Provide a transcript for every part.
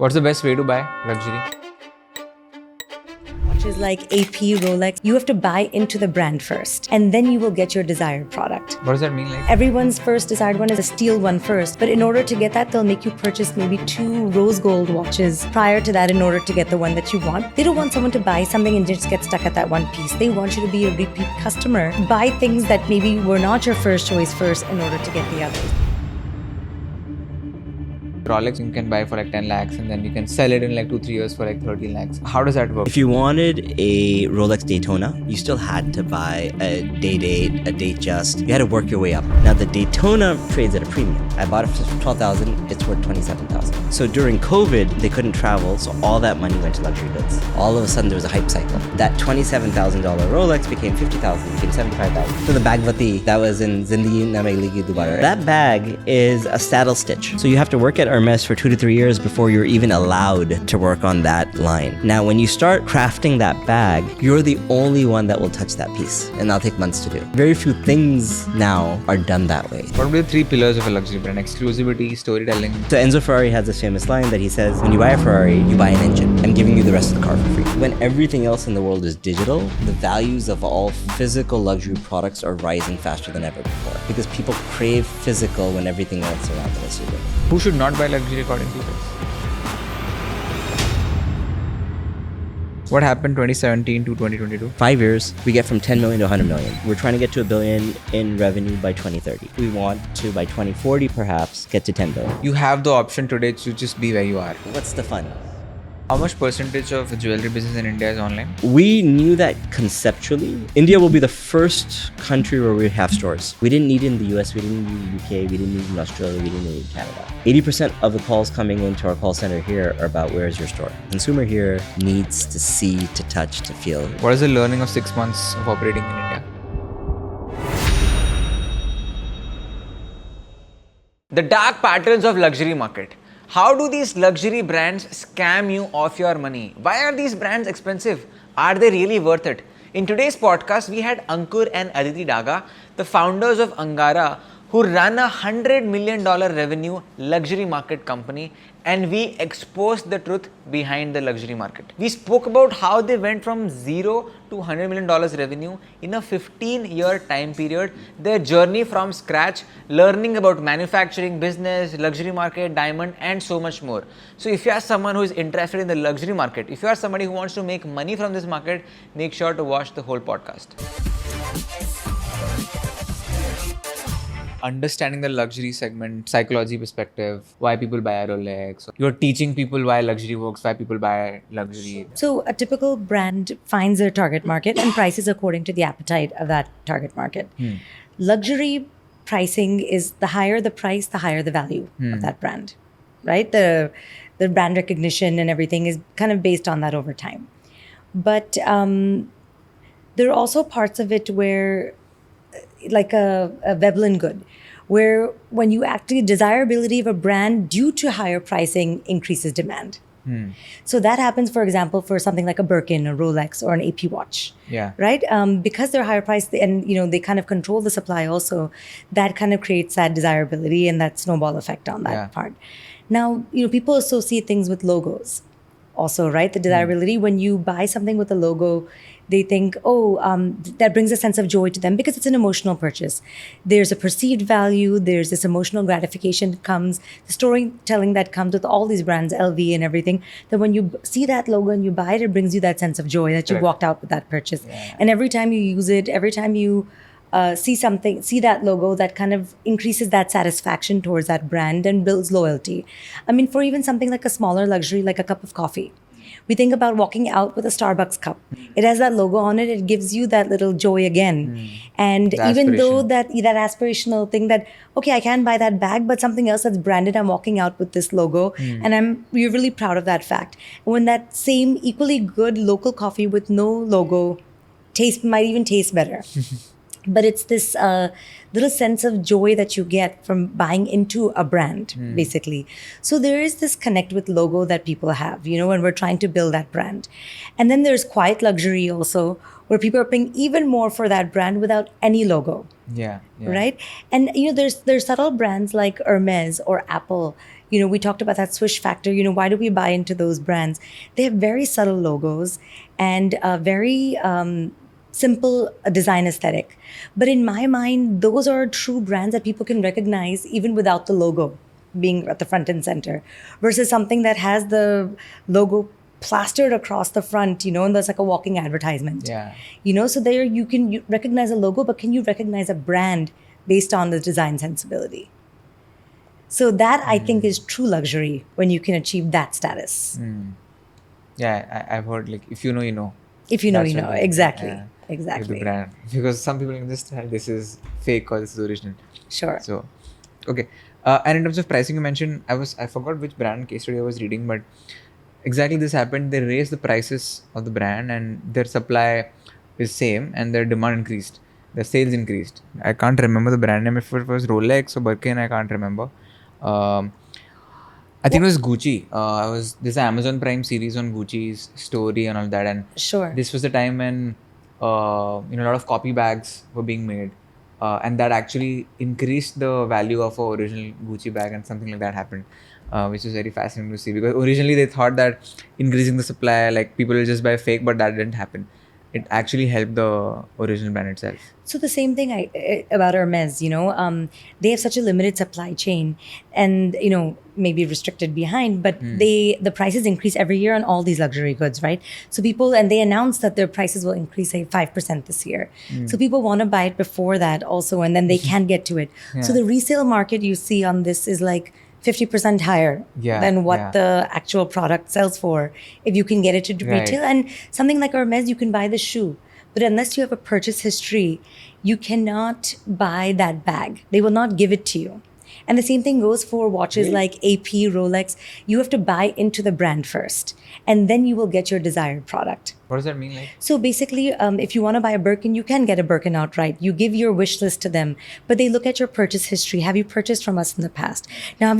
What's the best way to buy luxury? Watches like AP, Rolex, you have to buy into the brand first, and then you will get your desired product. What does that mean? Like, Everyone's first desired one is a steel one first, but in order to get that, they'll make you purchase maybe 2 rose gold watches prior to that in order to get the one that you want. They don't want someone to buy something and just get stuck at that one piece. They want you to be a repeat customer. Buy things that maybe were not your first choice first in order to get the others. Rolex you can buy for like 10 lakhs and then you can sell it in like 2-3 years for like 30 lakhs. How does that work? If you wanted a Rolex Daytona, you still had to buy a day date, a date just. You had to work your way up. Now the Daytona trades at a premium. I bought it for $12,000, it's worth $27,000. So during COVID, they couldn't travel, so all that money went to luxury goods. All of a sudden there was a hype cycle. That $27,000 Rolex became $50,000, became $75,000. So the Bagvati that was in Zindagi Na Milegi Dobara, that bag is a saddle stitch. So you have to work at Hermes for 2 to 3 years before you're even allowed to work on that line. Now, when you start crafting that bag, you're the only one that will touch that piece, and that'll take months to do. Very few things now are done that way. What are the 3 pillars of a luxury brand? Exclusivity, storytelling. So Enzo Ferrari has this famous line that he says, when you buy a Ferrari, you buy an engine. I'm giving you the rest of the car for free. When everything else in the world is digital, the values of all physical luxury products are rising faster than ever before because people crave physical when everything else around them is digital. Who should not buy luxury according to you guys? What happened 2017 to 2022? 5 years, we get from 10 million to 100 million. We're trying to get to $1 billion in revenue by 2030. We want to, by 2040 perhaps, get to 10 billion. You have the option today to just be where you are. What's the fun? How much percentage of the jewelry business in India is online? We knew that conceptually. India will be the first country where we have stores. We didn't need it in the US, we didn't need it in the UK, we didn't need it in Australia, we didn't need it in Canada. 80% of the calls coming into our call center here are about where's your store. Consumer here needs to see, to touch, to feel. What is the learning of 6 months of operating in India? The dark patterns of luxury market. How do these luxury brands scam you of your money? Why are these brands expensive? Are they really worth it? In today's podcast, we had Ankur and Aditi Daga, the founders of Angara, who run a $100 million revenue luxury market company, and we exposed the truth behind the luxury market. We spoke about how they went from 0 to $100 million revenue in a 15-year time period, their journey from scratch, learning about manufacturing, business, luxury market, diamond, and so much more. So if you are someone who is interested in the luxury market, if you are somebody who wants to make money from this market, make sure to watch the whole podcast. Understanding the luxury segment, psychology perspective, why people buy a Rolex. You're teaching people why luxury works, why people buy luxury. So a typical brand finds their target market and prices according to the appetite of that target market. Luxury pricing is the higher the price, the higher the value of that brand, right? The brand recognition and everything is kind of based on that over time. But there are also parts of it where, like a Veblen good, where when you actually desirability of a brand due to higher pricing increases demand. So that happens, for example, for something like a Birkin, a Rolex, or an AP watch. Yeah. Right? Because they're higher priced and they kind of control the supply also, that kind of creates that desirability and that snowball effect on that part. Now, people associate things with logos also, right? The desirability, when you buy something with a logo, they think, that brings a sense of joy to them because it's an emotional purchase. There's a perceived value. There's this emotional gratification that comes, the storytelling that comes with all these brands, LV and everything, that when you see that logo and you buy it, it brings you that sense of joy that you walked out with that purchase. Yeah. And every time you use it, every time you see that logo, that kind of increases that satisfaction towards that brand and builds loyalty. I mean, for even something like a smaller luxury, like a cup of coffee, we think about walking out with a Starbucks cup. It has that logo on it. It gives you that little joy again. And even though that aspirational thing that, okay, I can buy that bag, but something else that's branded, I'm walking out with this logo. And we're really proud of that fact. And when that same equally good local coffee with no logo might even taste better. But it's this little sense of joy that you get from buying into a brand, basically. So there is this connect with logo that people have, when we're trying to build that brand. And then there's quiet luxury also, where people are paying even more for that brand without any logo. Yeah. Right? And, there's subtle brands like Hermes or Apple, We talked about that swish factor. Why do we buy into those brands? They have very subtle logos and very simple design aesthetic. But in my mind, those are true brands that people can recognize even without the logo being at the front and center, versus something that has the logo plastered across the front, and that's like a walking advertisement. Yeah. So there you can recognize a logo, but can you recognize a brand based on the design sensibility? So that I think is true luxury when you can achieve that status. Yeah, I've heard like if you know, you know. If you know, That's you what know. they- Exactly. yeah, with Exactly. the brand, because some people can just tell this is fake or this is original. Sure. So, okay. And in terms of pricing, you mentioned I forgot which brand case study I was reading, but exactly this happened. They raised the prices of the brand, and their supply is same, and their demand increased. Their sales increased. I can't remember the brand name. If it was Rolex or Birkin, I can't remember. Um, I think it was Gucci. This Amazon Prime series on Gucci's story and all that, and Sure. this was the time when a lot of copy bags were being made, and that actually increased the value of a original Gucci bag, and something like that happened, which is very fascinating to see, because originally they thought that increasing the supply, like people will just buy fake, but that didn't happen. It actually helped the original brand itself. So the same thing about Hermes, they have such a limited supply chain, and maybe restricted behind, but the prices increase every year on all these luxury goods, right? So and they announced that their prices will increase, say, 5% this year. So people want to buy it before that also, and then they can't get to it. So Yeah. the resale market you see on this is like 50% higher Yeah, than what yeah. the actual product sells for if you can get it to Right. retail. And something like Hermes, you can buy the shoe, but unless you have a purchase history, you cannot buy that bag. They will not give it to you. And the same thing goes for watches Really? like AP, Rolex. You have to buy into the brand first, and then you will get your desired product. What does that mean? Like, So basically, if you want to buy a Birkin, you can get a Birkin outright. You give your wish list to them, but they look at your purchase history. Have you purchased from us in the past? Now,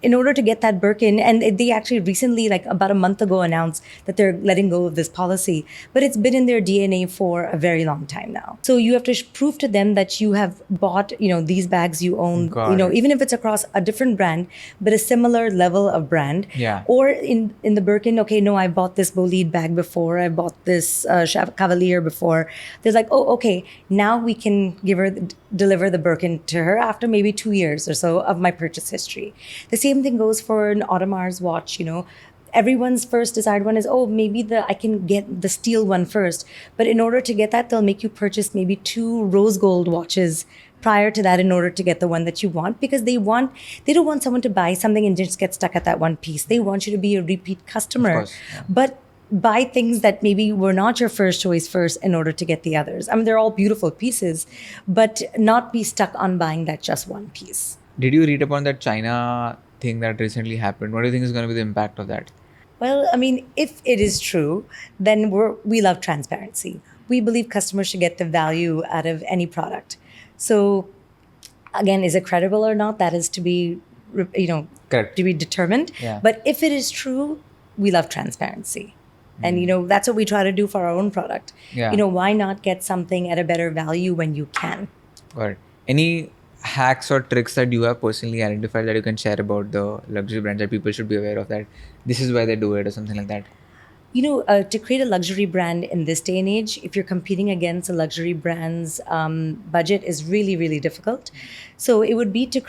in order to get that Birkin, and they actually recently, like about a month ago, announced that they're letting go of this policy, but it's been in their DNA for a very long time now. So you have to prove to them that you have bought, these bags you own, Got it. even if it's across a different brand, but a similar level of brand. Yeah. Or in the Birkin, okay, no, I bought this Bolide bag before, I bought this Cavalier before. There's like, oh, okay, now we can deliver the Birkin to her after maybe 2 years or so of my purchase history. The same thing goes for an Audemars watch, Everyone's first desired one is, oh, maybe I can get the steel one first. But in order to get that, they'll make you purchase maybe 2 rose gold watches prior to that in order to get the one that you want, because they don't want someone to buy something and just get stuck at that one piece. They want you to be a repeat customer. Of course, yeah. But buy things that maybe were not your first choice first in order to get the others. I mean, they're all beautiful pieces, but not be stuck on buying that just one piece. did you read upon that China thing that recently happened? What do you think is going to be the impact of that? Well, I mean, if it is true, then we love transparency. We believe customers should get the value out of any product. So, again, is it credible or not? That is to be, Correct. to be determined. Yeah. But if it is true, we love transparency. And, that's what we try to do for our own product. Yeah. Why not get something at a better value when you can? Got it. Any hacks or tricks that you have personally identified that you can share about the luxury brands that people should be aware of, that this is why they do it or something like that? To create a luxury brand in this day and age, if you're competing against a luxury brand's budget, is really, really difficult. So it would be to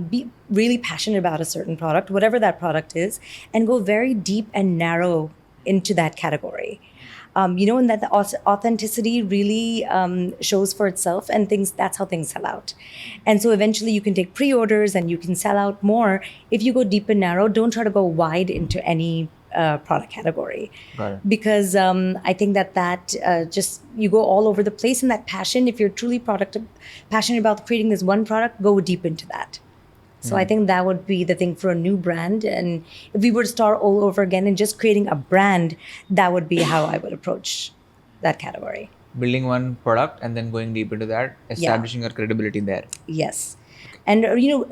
be really passionate about a certain product, whatever that product is, and go very deep and narrow into that category. And that the authenticity really shows for itself, and that's how things sell out. And so eventually you can take pre-orders and you can sell out more. If you go deep and narrow, don't try to go wide into any product category. Got it. Because I think that just, you go all over the place in that passion. If you're truly passionate about creating this one product, go deep into that. So I think that would be the thing for a new brand. And if we were to start all over again and just creating a brand, that would be how I would approach that category. Building one product and then going deep into that, establishing your credibility there. Yes. And,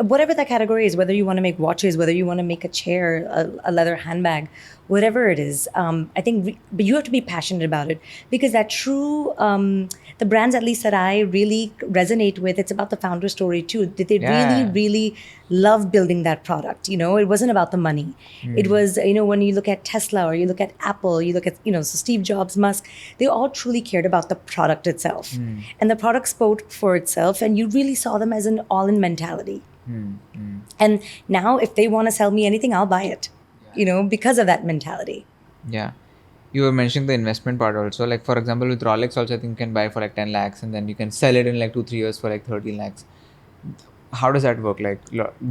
whatever that category is, whether you want to make watches, whether you want to make a chair, a leather handbag, whatever it is. I think, but you have to be passionate about it, because that true, the brands at least that I really resonate with, it's about the founder story too. That they really, really love building that product. It wasn't about the money. It was, when you look at Tesla or you look at Apple, you look at, so Steve Jobs, Musk, they all truly cared about the product itself. And the product spoke for itself, and you really saw them as an all-in mentality. And now if they want to sell me anything, I'll buy it, because of that mentality. Yeah. You were mentioning the investment part also. Like, for example, with Rolex also, I think you can buy for like 10 lakhs and then you can sell it in like 2-3 years for like 13 lakhs. How does that work? Like,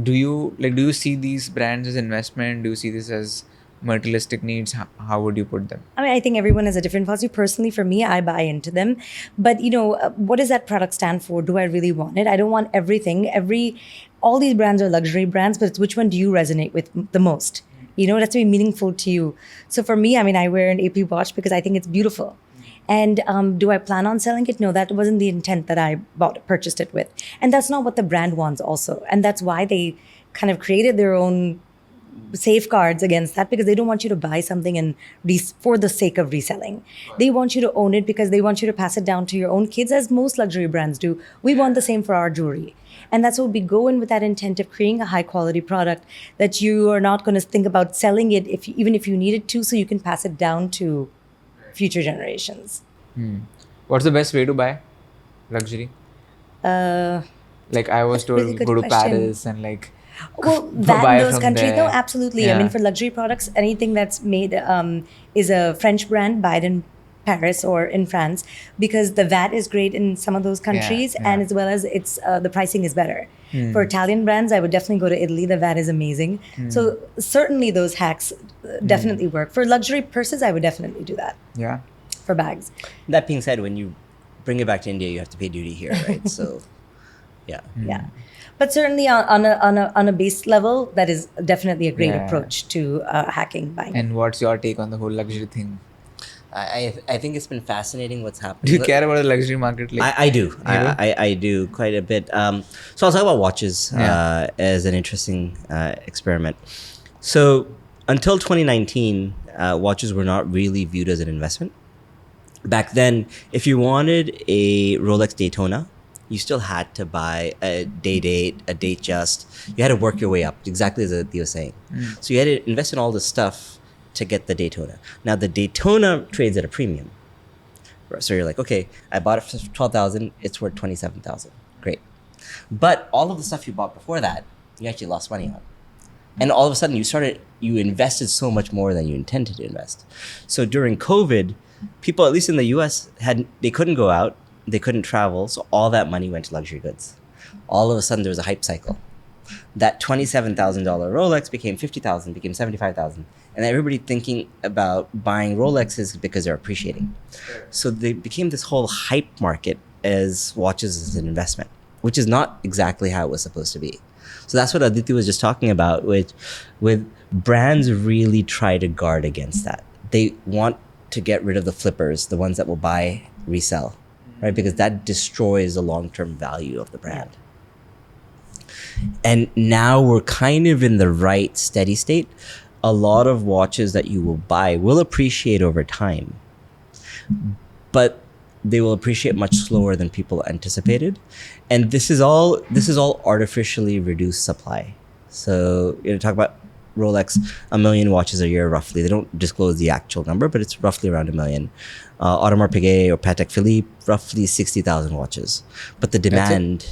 do you see these brands as investment? Do you see this as materialistic needs? How would you put them? I mean, I think everyone has a different philosophy. Personally, for me, I buy into them. But, what does that product stand for? Do I really want it? I don't want everything. All these brands are luxury brands, but it's which one do you resonate with the most? It has to be meaningful to you. So for me, I mean, I wear an AP watch because I think it's beautiful. And do I plan on selling it? No, that wasn't the intent that I purchased it with. And that's not what the brand wants also. And that's why they kind of created their own safeguards against that, because they don't want you to buy something and for the sake of reselling. They want you to own it because they want you to pass it down to your own kids, as most luxury brands do. We want the same for our jewelry. And that's what we go in with, that intent of creating a high quality product that you are not going to think about selling it even if you need it to, so you can pass it down to future generations. What's the best way to buy luxury? Like, I was told, really go to question. Paris and like that in those countries, there. no, absolutely. Yeah. I mean, for luxury products, anything that's made is a French brand, buy it in Paris or in France, because the VAT is great in some of those countries, and as well as it's the pricing is better. For Italian brands, I would definitely go to Italy. The VAT is amazing. So certainly those hacks definitely work. For luxury purses, I would definitely do that. Yeah. For bags. That being said, when you bring it back to India, you have to pay duty here, right? So, yeah. Yeah. But certainly on a base level, that is definitely a great approach to hacking buying. And what's your take on the whole luxury thing? I think it's been fascinating what's happened. Do you care about the luxury market? Like, I do. I do quite a bit. So I'll talk about watches as an interesting experiment. So until 2019, watches were not really viewed as an investment. Back then, if you wanted a Rolex Daytona, you still had to buy a date just. You had to work your way up, exactly as Aditi was saying. So you had to invest in all this stuff to get the Daytona. Now the Daytona trades at a premium. So you're like, okay, I bought it for 12,000, it's worth 27,000. Great. But all of the stuff you bought before that, you actually lost money on. And all of a sudden you invested so much more than you intended to invest. So during COVID, people, at least in the US, they couldn't go out, they couldn't travel, so all that money went to luxury goods. All of a sudden there was a hype cycle. That $27,000 Rolex became $50,000, became $75,000. And everybody thinking about buying Rolexes because they're appreciating. So they became this whole hype market as watches as an investment, which is not exactly how it was supposed to be. So that's what Aditi was just talking about, with brands really try to guard against that. They want to get rid of the flippers, the ones that will buy, resell, right? Because that destroys the long-term value of the brand. And now we're kind of in the right steady state. A lot of watches that you will buy will appreciate over time, but they will appreciate much slower than people anticipated. And this is all artificially reduced supply. So talk about Rolex, 1 million watches a year roughly. They don't disclose the actual number, but it's roughly around 1 million. Audemars Piguet or Patek Philippe, roughly 60,000 watches. But the demand,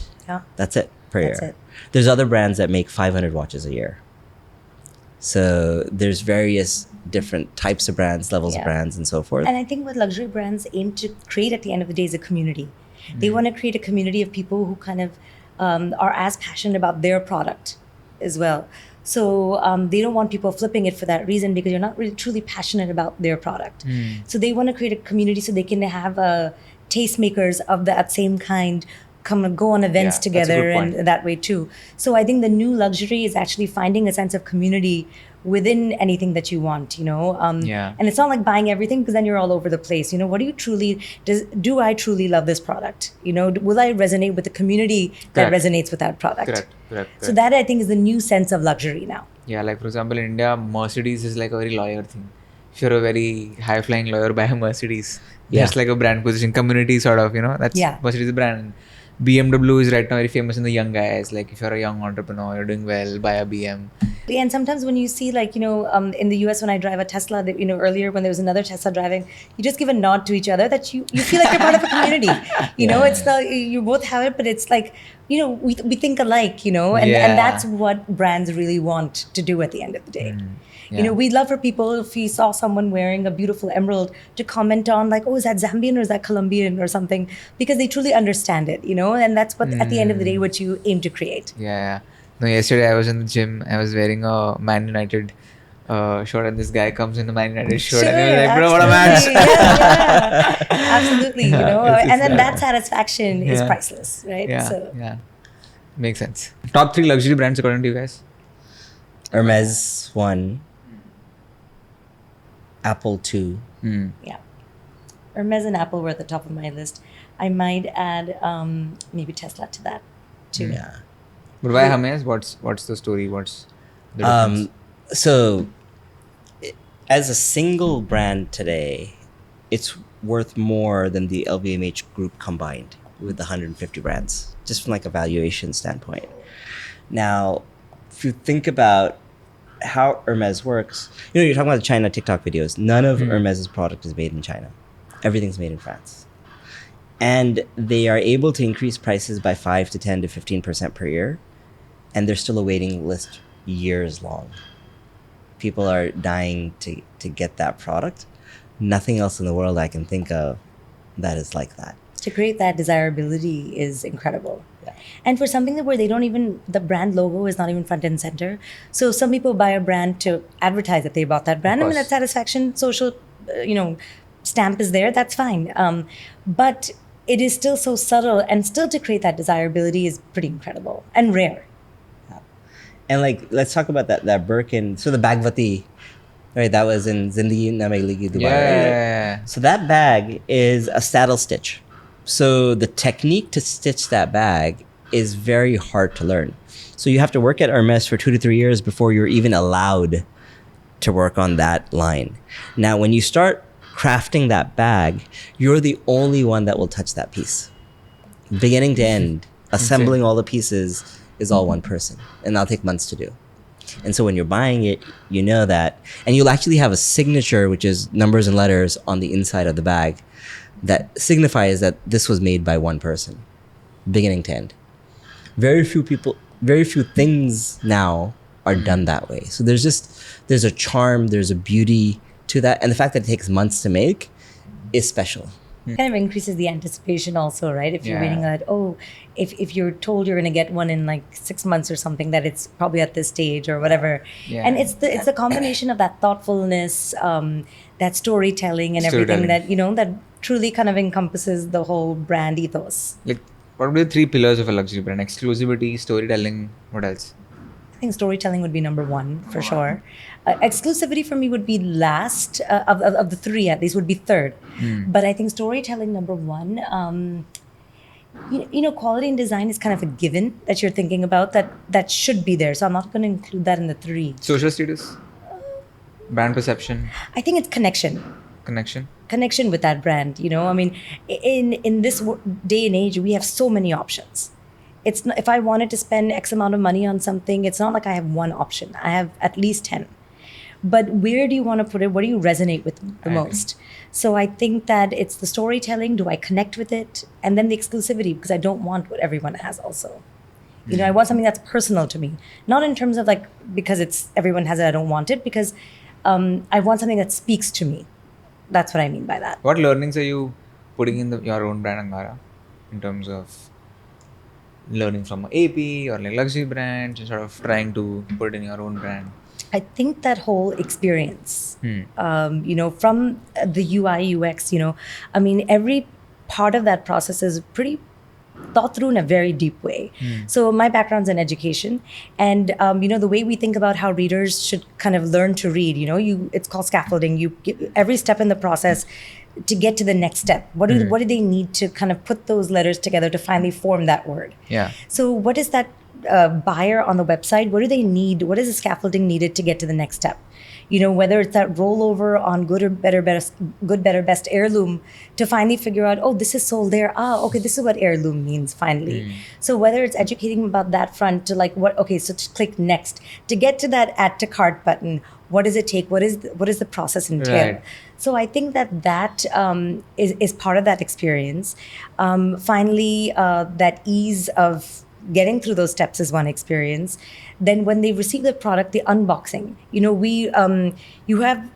that's it per year. There's other brands that make 500 watches a year. So there's various different types of brands, levels of brands, and so forth. And I think what luxury brands aim to create at the end of the day is a community. They want to create a community of people who kind of are as passionate about their product as well. So they don't want people flipping it for that reason, because you're not really truly passionate about their product. So they want to create a community so they can have tastemakers of that same kind come and go on events together, and that way too. So I think the new luxury is actually finding a sense of community within anything that you want, and it's not like buying everything, because then you're all over the place. What do you truly do I truly love this product? Will I resonate with the community that resonates with that product? Correct. So that, I think, is the new sense of luxury now. Yeah, like for example, in India, Mercedes is like a very lawyer thing. If you're a very high-flying lawyer, buy a Mercedes. That's Yeah. like a brand position, community sort of, that's Yeah. Mercedes brand. BMW is right now very famous in the young guys. Like if you're a young entrepreneur, you're doing well, buy a BM. And sometimes when you see, like, in the US, when I drive a Tesla, earlier when there was another Tesla driving, you just give a nod to each other that you feel like you're part of a community. It's not, you both have it, but it's like, we think alike, and Yeah. that's what brands really want to do at the end of the day. Yeah. We'd love for people, if we saw someone wearing a beautiful emerald, to comment on like, oh, is that Zambian or is that Colombian or something? Because they truly understand it, and that's what, at the end of the day, what you aim to create. Yeah. No, yesterday I was in the gym. I was wearing a Man United shirt, and this guy comes in the Man United shirt, and he was like, "Bro, what a match!" Yeah. Absolutely, and then that satisfaction is Yeah. priceless, right? Yeah. Makes sense. Top 3 luxury brands according to you guys? Hermes 1, Apple 2. Yeah. Hermes and Apple were at the top of my list. I might add maybe Tesla to that too. Yeah. But why Hermes? What's the story? What's the difference? So, as a single brand today, it's worth more than the LVMH group combined with the 150 brands, just from like a valuation standpoint. Now, if you think about how Hermes works, you're talking about the China TikTok videos. None of Hermes's product is made in China. Everything's made in France. And they are able to increase prices by 5 to 10 to 15% per year. And there's still a waiting list years long. People are dying to get that product. Nothing else in the world I can think of that is like that. To create that desirability is incredible. Yeah. And for something where the brand logo is not even front and center. So some people buy a brand to advertise that they bought that brand. I mean, that satisfaction, social, stamp is there, that's fine. But it is still so subtle, and still to create that desirability is pretty incredible and rare. And like, let's talk about that Birkin. So the Bagvati, right? That was in Zindagi Na Mileगी Dubai. Yeah. Right? So that bag is a saddle stitch. So the technique to stitch that bag is very hard to learn. So you have to work at Hermes for 2 to 3 years before you're even allowed to work on that line. Now, when you start crafting that bag, you're the only one that will touch that piece. Beginning to end, assembling all the pieces is all one person, and that'll take months to do. And so when you're buying it, you know that, and you'll actually have a signature, which is numbers and letters on the inside of the bag that signifies that this was made by one person, beginning to end. Very few things now are done that way. So there's a charm, there's a beauty to that. And the fact that it takes months to make is special. Kind of increases the anticipation also, right? If you're reading that, if you're told you're going to get one in like 6 months or something, that it's probably at this stage or whatever. Yeah. And it's the combination of that thoughtfulness, that storytelling and everything that, that truly kind of encompasses the whole brand ethos. Like, what would be the 3 pillars of a luxury brand? Exclusivity, storytelling, what else? I think storytelling would be number one for sure. Exclusivity for me would be last of the 3, at least would be third. But I think storytelling number 1. Quality and design is kind of a given that you're thinking about that should be there. So I'm not going to include that in the 3. Social status, brand perception. I think it's connection with that brand. I mean, in this day and age, we have so many options. It's not, if I wanted to spend X amount of money on something, it's not like I have one option. I have at least 10. But where do you want to put it? What do you resonate with the most? So I think that it's the storytelling. Do I connect with it? And then the exclusivity, because I don't want what everyone has also. I want something that's personal to me. Not in terms of like, because it's everyone has it, I don't want it. Because I want something that speaks to me. That's what I mean by that. What learnings are you putting in your own brand, Angara, in terms of learning from AP or like luxury brands and sort of trying to put in your own brand? I think that whole experience, from the UI, UX, I mean, every part of that process is pretty thought through in a very deep way. So my background's in education, and the way we think about how readers should kind of learn to read, it's called scaffolding. You give every step in the process to get to the next step. What do they need to kind of put those letters together to finally form that word? Yeah. So what is that buyer on the website, what do they need? What is the scaffolding needed to get to the next step? Whether it's that rollover on good, better, best heirloom to finally figure out, oh, this is sold there. Okay, this is what heirloom means finally. So whether it's educating them about that front to so to click next to get to that add to cart button. What does it take? What is the process entail? Right. So I think that is part of that experience. Finally, that ease of getting through those steps is one experience. Then when they receive the product, the unboxing, you have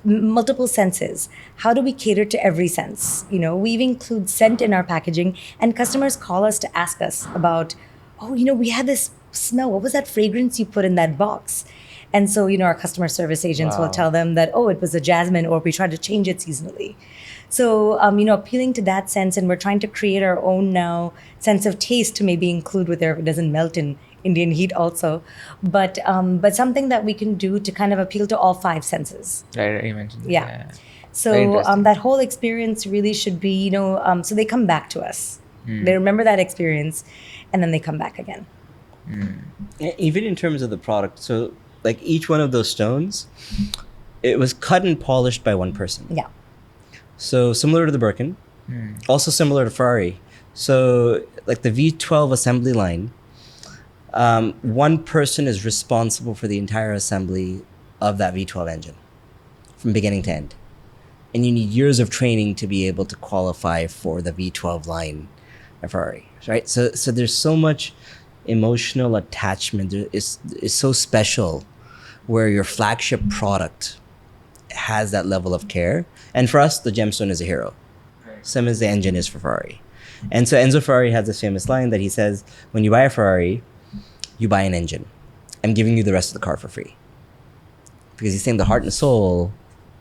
multiple senses. How do we cater to every sense? We include scent in our packaging, and customers call us to ask us about, we had this smell. What was that fragrance you put in that box? And so, our customer service agents will tell them that, it was a jasmine, or we tried to change it seasonally. So, appealing to that sense, and we're trying to create our own now sense of taste to maybe include with there if it doesn't melt in Indian heat also, but something that we can do to kind of appeal to all five senses. Right, you mentioned that. Yeah. So that whole experience really should be, so they come back to us. They remember that experience, and then they come back again. Even in terms of the product, so like each one of those stones, it was cut and polished by one person. Yeah. So similar to the Birkin, also similar to Ferrari. So like the V12 assembly line, one person is responsible for the entire assembly of that V12 engine from beginning to end. And you need years of training to be able to qualify for the V12 line at Ferrari, right? So there's so much emotional attachment. It's so special where your flagship product has that level of care. And for us, the gemstone is a hero. Same as the engine is for Ferrari. And so Enzo Ferrari has this famous line that he says, when you buy a Ferrari, you buy an engine. I'm giving you the rest of the car for free. Because he's saying the heart and soul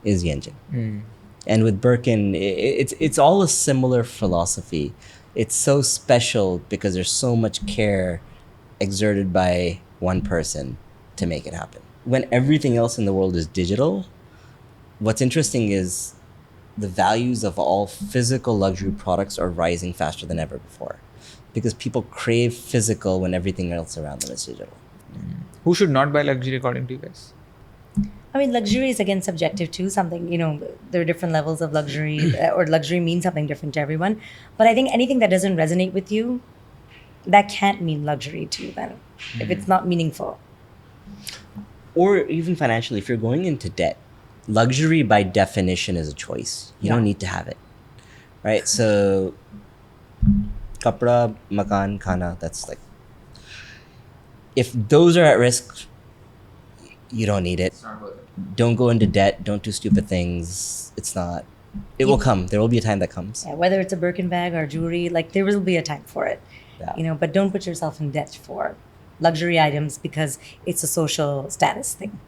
is the engine. And with Birkin, it's all a similar philosophy. It's so special because there's so much care exerted by one person to make it happen. When everything else in the world is digital, what's interesting is the values of all physical luxury products are rising faster than ever before because people crave physical when everything else around them is digital. Who should not buy luxury according to you guys? I mean, luxury is again subjective too. Something, there are different levels of luxury, or luxury means something different to everyone. But I think anything that doesn't resonate with you, that can't mean luxury to you then, if it's not meaningful. Or even financially, if you're going into debt, luxury by definition is a choice. You don't need to have it, right? So, kapra, makan, khana, that's like, if those are at risk, you don't need it. It's not worth it. Don't go into debt. Don't do stupid things. It will come. There will be a time that comes. Yeah, whether it's a Birkin bag or jewelry, there will be a time for it. Yeah. But don't put yourself in debt for luxury items because it's a social status thing.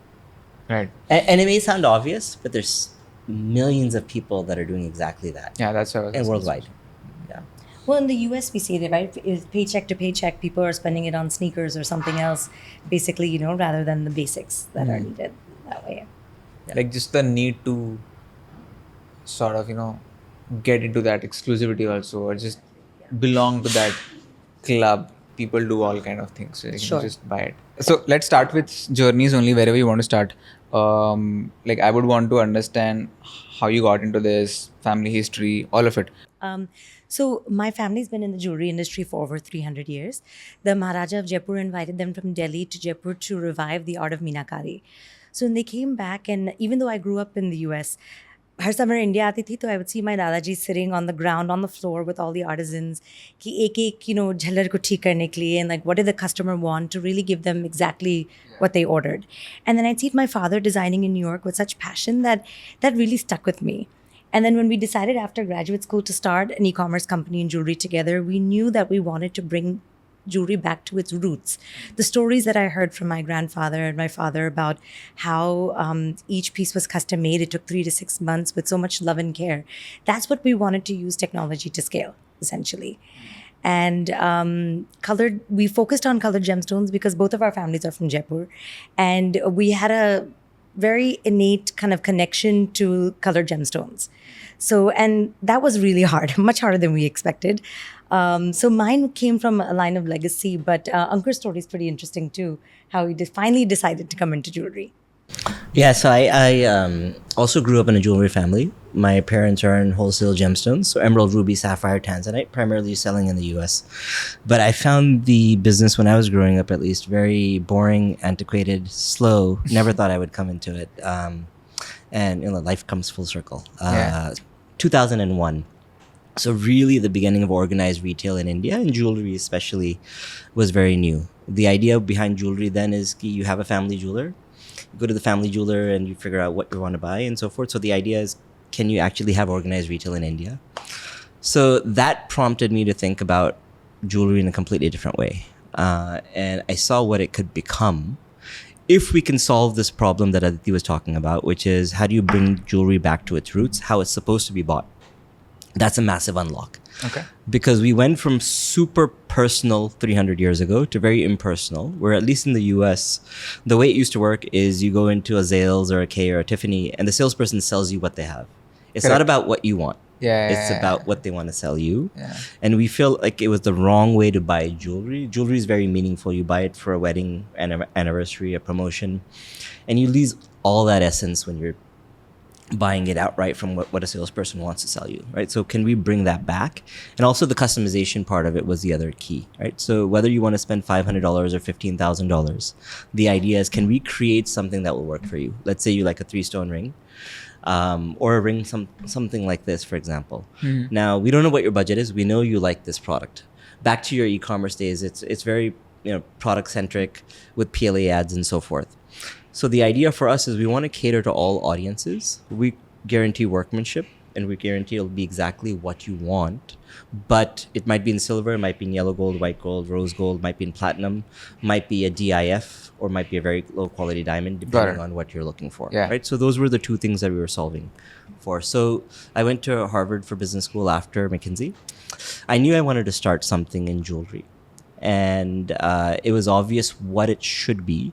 Right. And it may sound obvious, but there's millions of people that are doing exactly that. Yeah, that's how. And worldwide. Yeah. Well, in the US, we see that, right? It's paycheck to paycheck, people are spending it on sneakers or something else, basically, rather than the basics that are needed that way. Yeah. Just the need to sort of, get into that exclusivity also, or just belong to that club. People do all kind of things. So you can just buy it. So let's start with journeys only, wherever you want to start. I would want to understand how you got into this, family history, all of it. So my family's been in the jewelry industry for over 300 years. The Maharaja of Jaipur invited them from Delhi to Jaipur to revive the art of Meenakari. So when they came back, and even though I grew up in the US, her summer India आती थी तो I would see my Dadaji sitting on the ground on the floor with all the artisans कि एक झल्लर को ठीक करने के लिए, and what did the customer want to really give them exactly what they ordered. And then I'd see my father designing in New York with such passion that really stuck with me. And then when we decided after graduate school to start an e-commerce company in jewelry together, we knew that we wanted to bring jewelry back to its roots. The stories that I heard from my grandfather and my father about how each piece was custom made, it took 3 to 6 months with so much love and care. That's what we wanted to use technology to scale, essentially. And we focused on colored gemstones because both of our families are from Jaipur. And we had a very innate kind of connection to colored gemstones. So, and that was really hard, much harder than we expected. So mine came from a line of legacy, but Ankur's story is pretty interesting too, how he finally decided to come into jewelry. Yeah, so I also grew up in a jewelry family. My parents are in wholesale gemstones, so emerald, ruby, sapphire, tanzanite, primarily selling in the US. But I found the business when I was growing up, at least, very boring, antiquated, slow. Never thought I would come into it. And life comes full circle. 2001. So really the beginning of organized retail in India, and jewelry especially, was very new. The idea behind jewelry then is you have a family jeweler, you go to the family jeweler and you figure out what you want to buy and so forth. So the idea is, can you actually have organized retail in India? So that prompted me to think about jewelry in a completely different way. And I saw what it could become if we can solve this problem that Aditi was talking about, which is how do you bring jewelry back to its roots, how it's supposed to be bought. That's a massive unlock. Okay. Because we went from super personal 300 years ago to very impersonal, where at least in the US, the way it used to work is you go into a Zales or a Kay or a Tiffany and the salesperson sells you what they have. It's not about what you want. It's about what they want to sell you. Yeah. And we feel like it was the wrong way to buy jewelry. Jewelry is very meaningful. You buy it for a wedding, an anniversary, a promotion, and you lose all that essence when you're buying it outright from what a salesperson wants to sell you, right? So can we bring that back? And also the customization part of it was the other key, right? So whether you want to spend $500 or $15,000, the idea is, can we create something that will work for you? Let's say you like a 3-stone ring, or a ring, something like this, for example. Now, we don't know what your budget is. We know you like this product. Back to your e-commerce days, it's very product centric with PLA ads and so forth. So the idea for us is we want to cater to all audiences. We guarantee workmanship and we guarantee it'll be exactly what you want. But it might be in silver, it might be in yellow gold, white gold, rose gold, might be in platinum, might be a DIF, or might be a very low quality diamond, depending on what you're looking for. Right? So those were the two things that we were solving for. So I went to Harvard for business school after McKinsey. I knew I wanted to start something in jewelry. And it was obvious what it should be.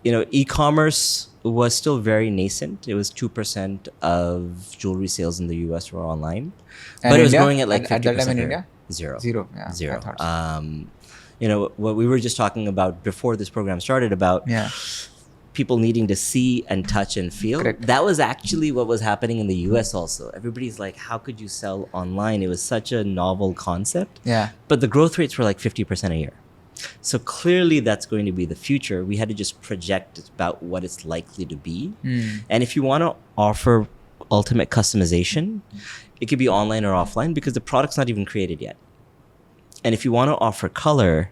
E-commerce was still very nascent. It was 2% of jewelry sales in the US were online. And but it was India? growing at like 50%. At that time in India? Zero. Yeah. Zero. I thought so. What we were just talking about before this program started about people needing to see and touch and feel. Correct. That was actually what was happening in the US also. Everybody's like, how could you sell online? It was such a novel concept. Yeah. But the growth rates were like 50% a year. So clearly that's going to be the future. We had to just project about what it's likely to be. And if you want to offer ultimate customization, it could be online or offline because the product's not even created yet. And if you want to offer color,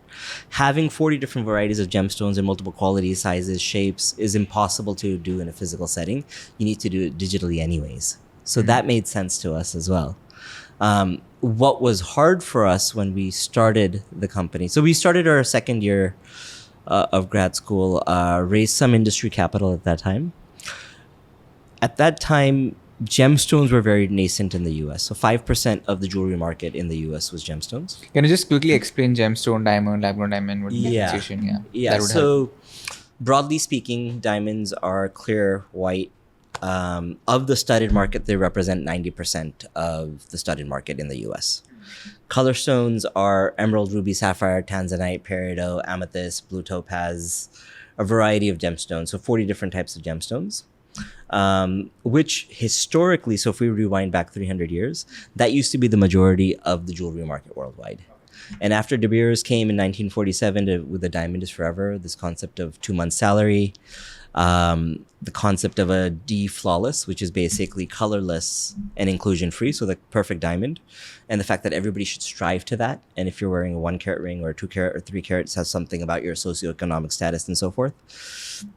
having 40 different varieties of gemstones in multiple qualities, sizes, shapes is impossible to do in a physical setting. You need to do it digitally anyways. So that made sense to us as well. What was hard for us when we started the company, so we started our second year of grad school, raised some industry capital at that time. At that time, gemstones were very nascent in the US. So 5% of the jewelry market in the US was gemstones. Can you just quickly explain gemstone, diamond, lab-grown diamond? What differentiation? Yeah. So broadly speaking, diamonds are clear white. Of the studded market, they represent 90% of the studded market in the US. Color stones are emerald, ruby, sapphire, tanzanite, peridot, amethyst, blue topaz, a variety of gemstones. So 40 different types of gemstones, which historically, so if we rewind back 300 years, that used to be the majority of the jewelry market worldwide. And after De Beers came in 1947 with the diamond is forever, this concept of 2 months salary, the concept of a D flawless, which is basically colorless and inclusion free, so the perfect diamond, and the fact that everybody should strive to that. And if you're wearing a 1 carat ring or a 2 carat or 3 carat, it says something about your socioeconomic status and so forth.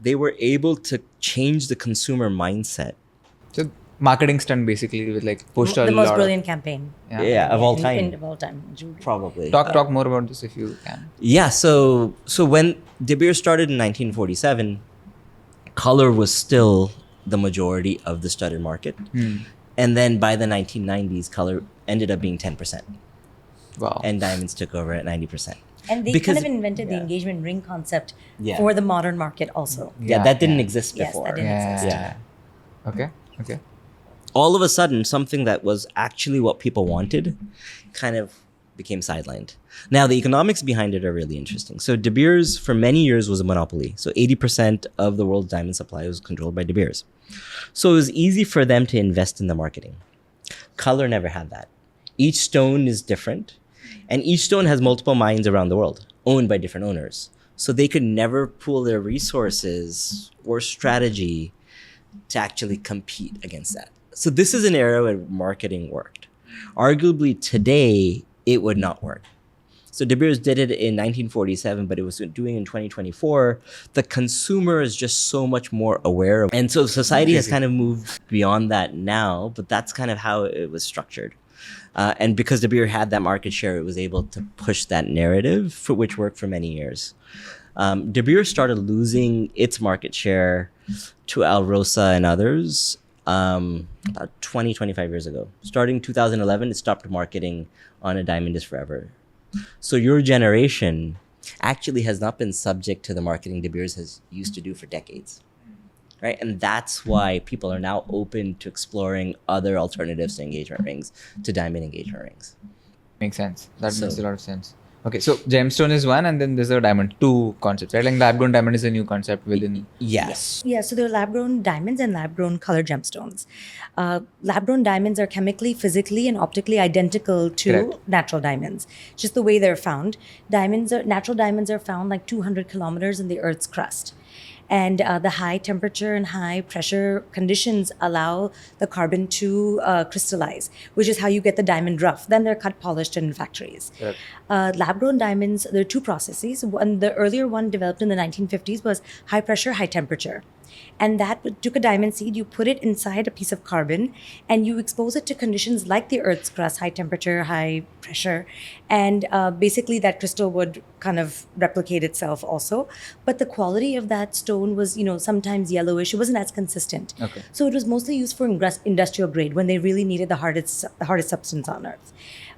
They were able to change the consumer mindset. So marketing stunt basically with like pushed a the lot most brilliant campaign. Of all time. Of all time. Jewelry. Probably. Talk more about this if you can. Yeah, so when De Beers started in 1947, color was still the majority of the studded market. And then by the 1990s, color ended up being 10%. Wow. And diamonds took over at 90%. And they Because- kind of invented the yeah. engagement ring concept Yeah. for the modern market also. Yeah, that didn't exist Yes, before. that didn't exist. Yeah. Okay. Okay. All of a sudden, something that was actually what people wanted kind of became sidelined. Now, the economics behind it are really interesting. So, De Beers, for many years, was a monopoly. So, 80% of the world's diamond supply was controlled by De Beers. So, it was easy for them to invest in the marketing. Color never had that. Each stone is different, and each stone has multiple mines around the world, owned by different owners. So, they could never pool their resources or strategy to actually compete against that. So this is an era where marketing worked. Arguably today, it would not work. So De Beers did it in 1947, but it was doing in 2024. The consumer is just so much more aware. And so society has kind of moved beyond that now, but that's kind of how it was structured. And because De Beers had that market share, it was able to push that narrative, for which worked for many years. De Beers started losing its market share to Alrosa and others about 20, 25 years ago. Starting 2011, it stopped marketing on a diamond is forever. So your generation actually has not been subject to the marketing De Beers has used to do for decades. Right? And that's why people are now open to exploring other alternatives to engagement rings, to diamond engagement rings. Makes sense. That So- makes a lot of sense. Okay, so gemstone is one, and then there's a diamond. Two concepts, right? Like lab-grown diamond is a new concept within. Yes. Yeah, so there are lab-grown diamonds and lab-grown color gemstones. Lab-grown diamonds are chemically, physically, and optically identical to Correct. natural diamonds. Just the way they're found. Natural diamonds are found like 200 kilometers in the Earth's crust. And the high temperature and high pressure conditions allow the carbon to crystallize, which is how you get the diamond rough. Then they're cut, polished in factories. Correct. Lab-grown diamonds, there are two processes. One, the earlier one developed in the 1950s was high pressure, high temperature. And that took a diamond seed, you put it inside a piece of carbon, and you expose it to conditions like the Earth's crust, high temperature, high pressure. And basically that crystal would kind of replicate itself also. But the quality of that stone was, sometimes yellowish. It wasn't as consistent. Okay. So it was mostly used for industrial grade when they really needed the hardest substance on Earth.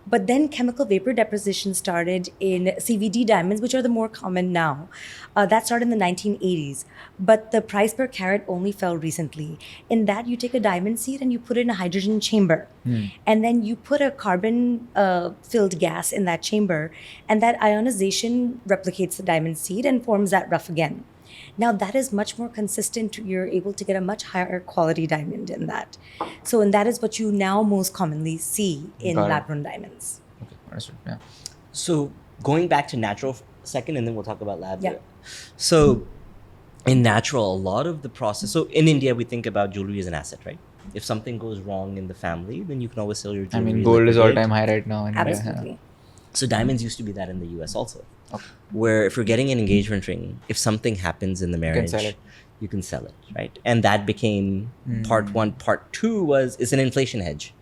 But then chemical vapor deposition started in CVD diamonds, which are the more common now. That started in the 1980s. But the price per carat only fell recently. In that, you take a diamond seed and you put it in a hydrogen chamber. And then you put a carbon-filled gas in that chamber. And that ionization replicates the diamond seed and forms that rough again. Now that is much more consistent. You're able to get a much higher quality diamond in that. And that is what you now most commonly see in Got it. lab-grown diamonds. Okay, understood. Yeah. So going back to natural second, and then we'll talk about lab. Yeah. So in natural, a lot of the process. So in India, we think about jewelry as an asset, right? If something goes wrong in the family, then you can always sell your I jewelry. mean, gold is liquidate. all-time high right now. In India. Absolutely. So diamonds used to be that in the US also. Okay. Where if you're getting an engagement ring, if something happens in the marriage, sell it. you can sell it, right? And that became part one. Part two was it's an inflation hedge.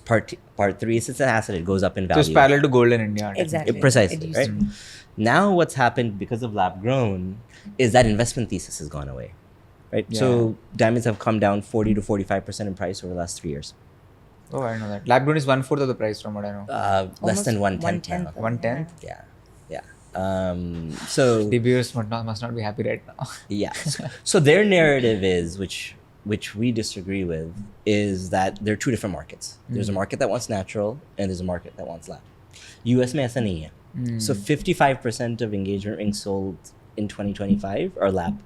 Part three is it's an asset. It goes up in So value. it's parallel to gold in India. Exactly. Precisely, It used right? to be. Now what's happened because of lab grown is that investment thesis has gone away, right? So diamonds have come down 40 to 45% in price over the last 3 years. Oh, I know that. Lab-grown is 1/4 of the price from what I know. Less Almost than 1/10 1/10. now. 1/10. Yeah, yeah. So De Beers must not be happy right now. yeah. So their narrative is, which we disagree with, is that there are two different markets. There's a market that wants natural, and there's a market that wants lab. US में ऐसा नहीं है. So 55% of engagement rings sold in 2025 are lab.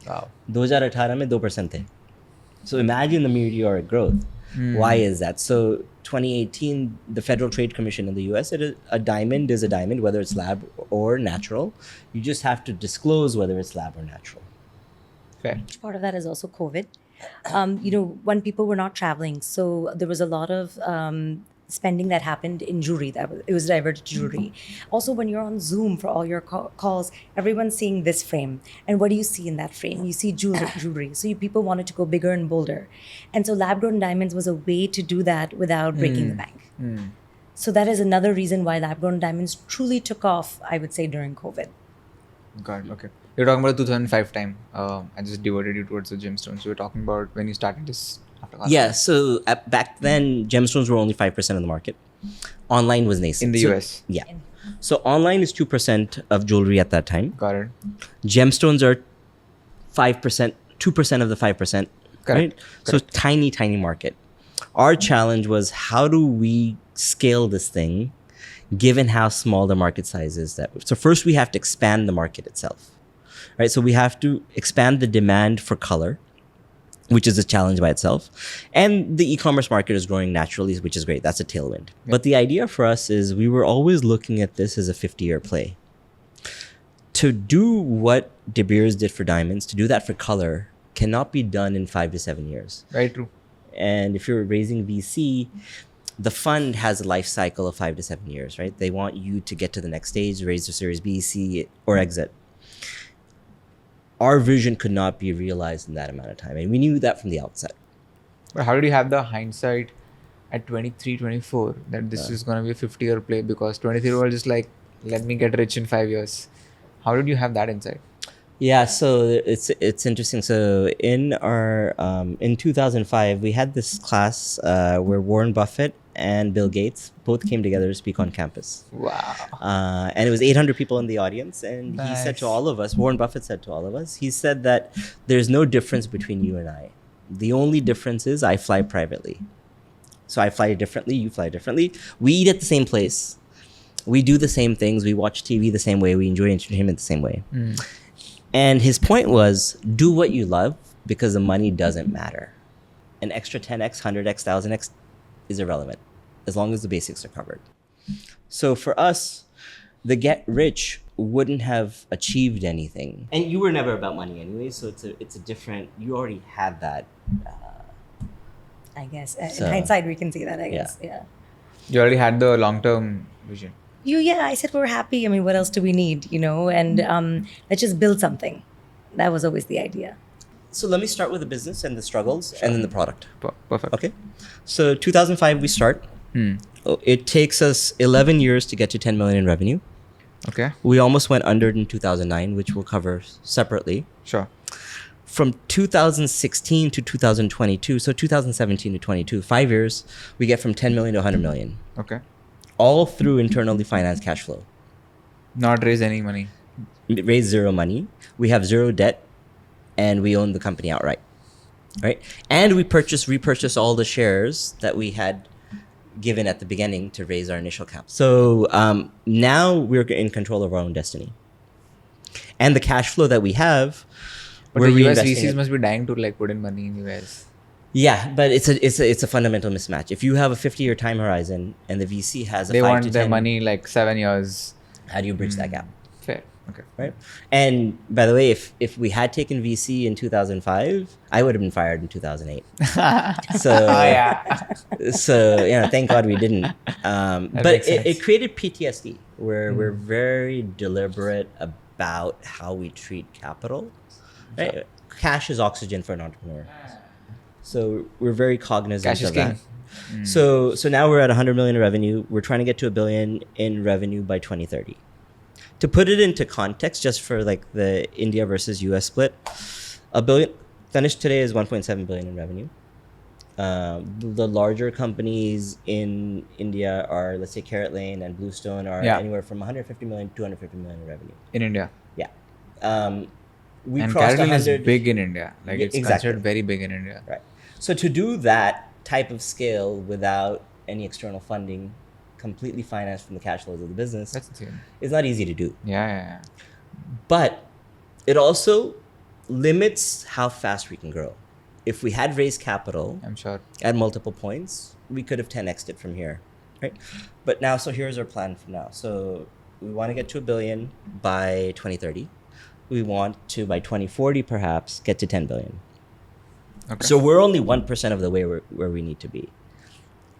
Wow. 2018 में 2% थे. So imagine the meteoric growth. Why is that? So 2018, the Federal Trade Commission in the US said a diamond is a diamond, whether it's lab or natural. You just have to disclose whether it's lab or natural. Fair. Part of that is also COVID. When people were not traveling, so there was a lot of spending that happened in jewelry. It was diverted to jewelry. Also, when you're on Zoom for all your calls, everyone's seeing this frame. And what do you see in that frame? You see jewelry. So people wanted to go bigger and bolder. And so lab-grown diamonds was a way to do that without breaking the bank. So that is another reason why lab-grown diamonds truly took off, I would say, during COVID. Got it. Okay. You're talking about the 2005 time. I just diverted you towards the gemstones. You were talking about when you started this. Yeah, so back then, gemstones were only 5% of the market. Online was nascent. In the So- US. Yeah. So online is 2% of jewelry at that time. Got it. Gemstones are 5%, 2% of the 5%. Right? So tiny, tiny market. Our challenge was, how do we scale this thing given how small the market size is? So first we have to expand the market itself. Right? So we have to expand the demand for color, which is a challenge by itself. And the e-commerce market is growing naturally, which is great. That's a tailwind. Yeah. But the idea for us is we were always looking at this as a 50-year play. To do what De Beers did for diamonds, to do that for color, cannot be done in 5 to 7 years. Very true. And if you're raising VC, the fund has a life cycle of 5 to 7 years, right? They want you to get to the next stage, raise the Series B, C, or exit. Our vision could not be realized in that amount of time. And we knew that from the outset. But how did you have the hindsight at 23, 24 that this is going to be a 50-year play? Because 23 were just like, let me get rich in 5 years. How did you have that insight? Yeah, so it's interesting. So in our in 2005, we had this class where Warren Buffett and Bill Gates both came together to speak on campus. Wow. And it was 800 people in the audience. And Nice. he said to all of us, Warren Buffett said to all of us, he said that there's no difference between you and I. The only difference is I fly privately. So I fly differently, you fly differently. We eat at the same place. We do the same things. We watch TV the same way. We enjoy entertainment the same way. And his point was, do what you love because the money doesn't matter. An extra 10x, 100x, 1000x is irrelevant as long as the basics are covered. So for us, the get rich wouldn't have achieved anything. And you were never about money anyway, so it's a different, you already had that. I guess. In hindsight, we can see that, I guess. Yeah. You already had the long-term vision. I said we're happy. I mean, what else do we need, And let's just build something. That was always the idea. So let me start with the business and the struggles and then the product. Perfect. Okay. So 2005, we start. It takes us 11 years to get to 10 million in revenue. Okay. We almost went under in 2009, which we'll cover separately. Sure. From 2016 to 2022, so 2017 to 22, 5 years, we get from 10 million to 100 million. Okay. All through internally financed cash flow. Not raise any money. Raise zero money. We have zero debt, and we own the company outright, right? And we repurchase all the shares that we had given at the beginning to raise our initial cap. So now we're in control of our own destiny. And the cash flow that we have, but the US VCs must be dying to like put in money in US. Yeah, but it's a fundamental mismatch. If you have a 50-year time horizon and the VC has a 5 to 10, they want their money like 7 years. How do you bridge that gap? Fair. Okay. Right. And by the way, if we had taken VC in 2005, I would have been fired in 2008. So thank God we didn't. But it created PTSD where we're very deliberate about how we treat capital. Right? Cash is oxygen for an entrepreneur. So we're very cognizant Cash of is king. that. So now we're at 100 million in revenue. We're trying to get to $1 billion in revenue by 2030. To put it into context, just for like the India versus US split, $1 billion finished today is 1.7 billion in revenue. The larger companies in India are, let's say, Carrot Lane and Bluestone are anywhere from 150 million to 250 million in revenue. In India. Yeah. We and Carrot Lane is big in India. Like it's considered very big in India. Right. So to do that type of scale without any external funding, completely financed from the cash flows of the business, that's insane. It's not easy to do. Yeah. But it also limits how fast we can grow. If we had raised capital, I'm sure, at multiple points, we could have 10x'd it from here, right? But now, so here's our plan for now. So we want to get to $1 billion by 2030. We want to, by 2040 perhaps, get to 10 billion. Okay. So we're only 1% of the way where we need to be.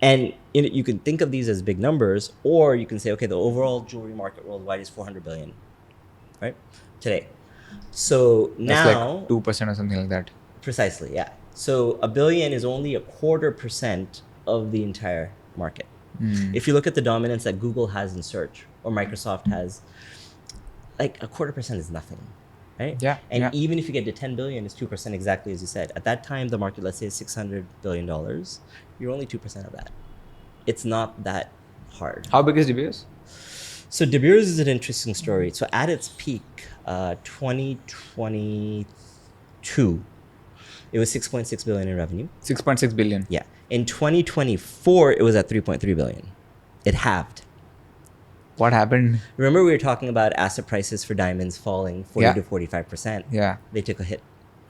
And you can think of these as big numbers, or you can say, okay, the overall jewelry market worldwide is 400 billion, right? Today. So now... That's like 2% or something like that. Precisely, yeah. So $1 billion is only 0.25% of the entire market. If you look at the dominance that Google has in search, or Microsoft has, like 0.25% is nothing. Right? Yeah. And even if you get to 10 billion, it's 2% exactly as you said. At that time, the market, let's say, is $600 billion. You're only 2% of that. It's not that hard. How big is De Beers? So De Beers is an interesting story. So at its peak, 2022, it was 6.6 billion in revenue. 6.6 billion. Yeah. In 2024, it was at 3.3 billion. It halved. What happened? Remember we were talking about asset prices for diamonds falling 40 to 45%. Yeah. They took a hit.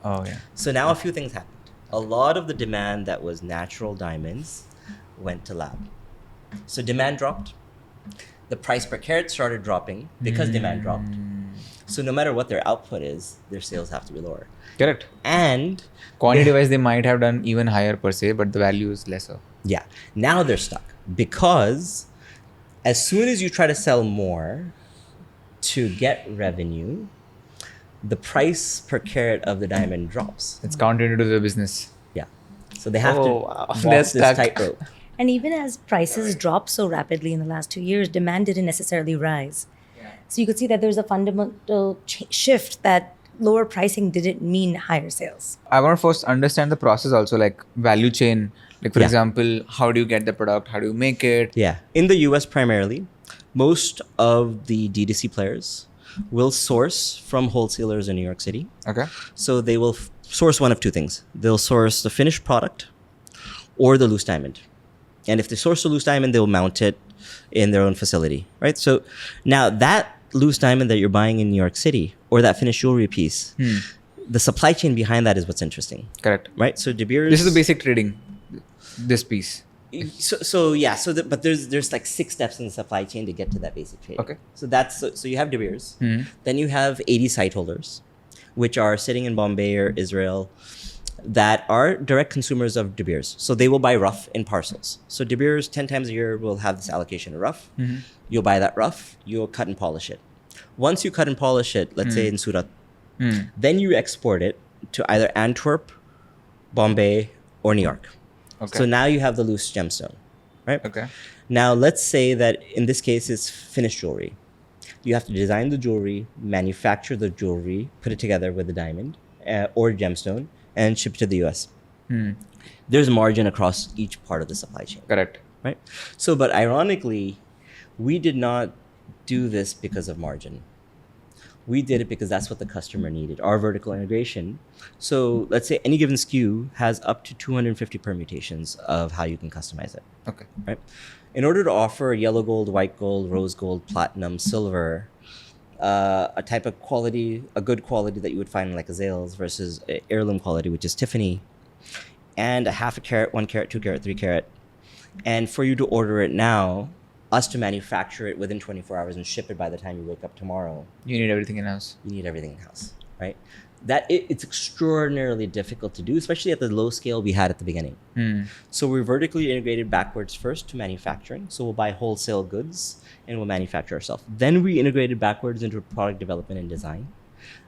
Oh, yeah. So now a few things happened. A lot of the demand that was natural diamonds went to lab. So demand dropped. The price per carat started dropping because demand dropped. So no matter what their output is, their sales have to be lower. Correct. And Quantity-wise, they might have done even higher per se, but the value is lesser. yeah, now they're stuck because as soon as you try to sell more to get revenue, the price per carat of the diamond drops. It's counted into the business. Yeah. So they have to walk They're this stuck. tightrope. And even as prices dropped so rapidly in the last 2 years, demand didn't necessarily rise. So you could see that there's a fundamental shift that lower pricing didn't mean higher sales. I want to first understand the process also, like value chain. Like, for Yeah. example, how do you get the product? How do you make it? Yeah. In the US primarily, most of the D2C players will source from wholesalers in New York City. Okay. So they will source one of two things. They'll source the finished product or the loose diamond. And if they source the loose diamond, they'll mount it in their own facility, right? So now that loose diamond that you're buying in New York City or that finished jewelry piece, the supply chain behind that is what's interesting, Correct. right? So De Beers... This is the basic trading, this piece. But there's like 6 steps in the supply chain to get to that basic trading. Okay. So you have De Beers, then you have 80 site holders, which are sitting in Bombay or Israel, that are direct consumers of De Beers. So they will buy rough in parcels. So De Beers 10 times a year will have this allocation of rough. You'll buy that rough, you'll cut and polish it. Once you cut and polish it, let's say in Surat, then you export it to either Antwerp, Bombay, or New York. Okay. So now you have the loose gemstone, right? Okay. Now let's say that in this case it's finished jewelry. You have to design the jewelry, manufacture the jewelry, put it together with the diamond or gemstone, and ship it to the US. There's margin across each part of the supply chain, Correct. right? So, but ironically, we did not do this because of margin. We did it because that's what the customer needed, our vertical integration. So let's say any given SKU has up to 250 permutations of how you can customize it, Okay. right? In order to offer yellow gold, white gold, rose gold, platinum, silver, a type of quality, a good quality that you would find in like a Zales versus a heirloom quality, which is Tiffany, and a half a carat, 1 carat, 2 carat, 3 carat. And for you to order it now, us to manufacture it within 24 hours and ship it by the time you wake up tomorrow, You need everything in-house. you need everything in-house, right? It's extraordinarily difficult to do, especially at the low scale we had at the beginning. So we're vertically integrated backwards first to manufacturing. So we'll buy wholesale goods and we'll manufacture ourselves. Then we integrated backwards into product development and design.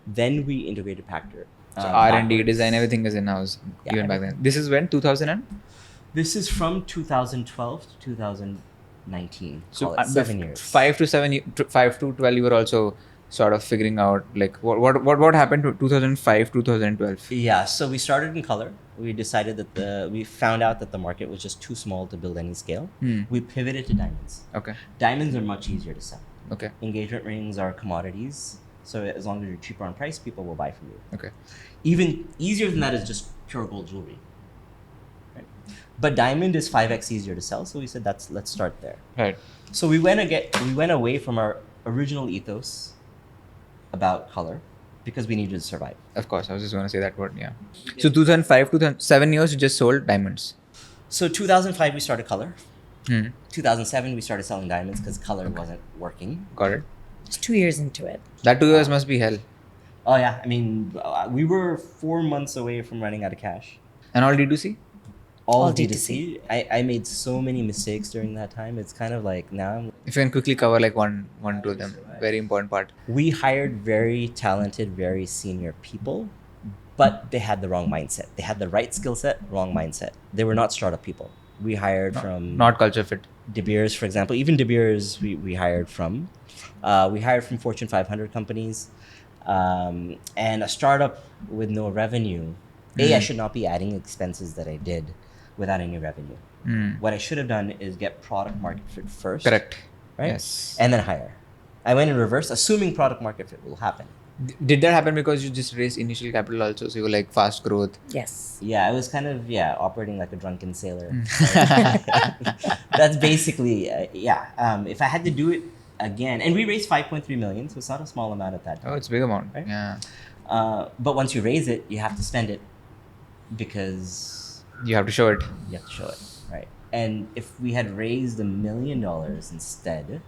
Then we integrated factor. So R&D, backwards. design, everything is in-house Yeah, even back then. This is when? 2000 and? This is from 2012 to 2019. So Call it 7 years. 5 to 12, you were also sort of figuring out like what happened to 2005, 2012? Yeah, so we started in color. We decided that we found out that the market was just too small to build any scale. We pivoted to diamonds. Okay. Diamonds are much easier to sell. Okay. Engagement rings are commodities. So as long as you're cheaper on price, people will buy from you. Okay. Even easier than that is just pure gold jewelry. Right? But diamond is 5x easier to sell. So we said let's start there. Right. So we went away from our original ethos about color because we needed to survive. Of course, I was just going to say that word. Yeah. So 2005, 2007 years, you just sold diamonds. So 2005 we started color. 2007 we started selling diamonds because color wasn't working. Got it. It's 2 years into it. That 2 years must be hell. Oh yeah, I mean we were 4 months away from running out of cash. And all D2C? All D2C. D2C. I made so many mistakes during that time. It's kind of like now If you can quickly cover like one, two of them. Very important part. we hired very talented, very senior people, but they had the wrong mindset. They had the right skill set, wrong mindset. They were not startup people. We hired from Not culture fit. De Beers, for example. Even De Beers, we hired from. We hired from Fortune 500 companies. And a startup with no revenue. I should not be adding expenses that I did without any revenue. What I should have done is get product market fit first. Correct. Right? Yes. And then hire. I went in reverse, assuming product market fit will happen. Did that happen because you just raised initial capital also? So you were like fast growth. Yes. Yeah, I was kind of operating like a drunken sailor. That's basically if I had to do it again, and we raised 5.3 million, so it's not a small amount at that time. Oh, it's a big amount. Right? Yeah. But once you raise it, you have to spend it because You have to show it. you have to show it, right? And if we had raised $1 million instead,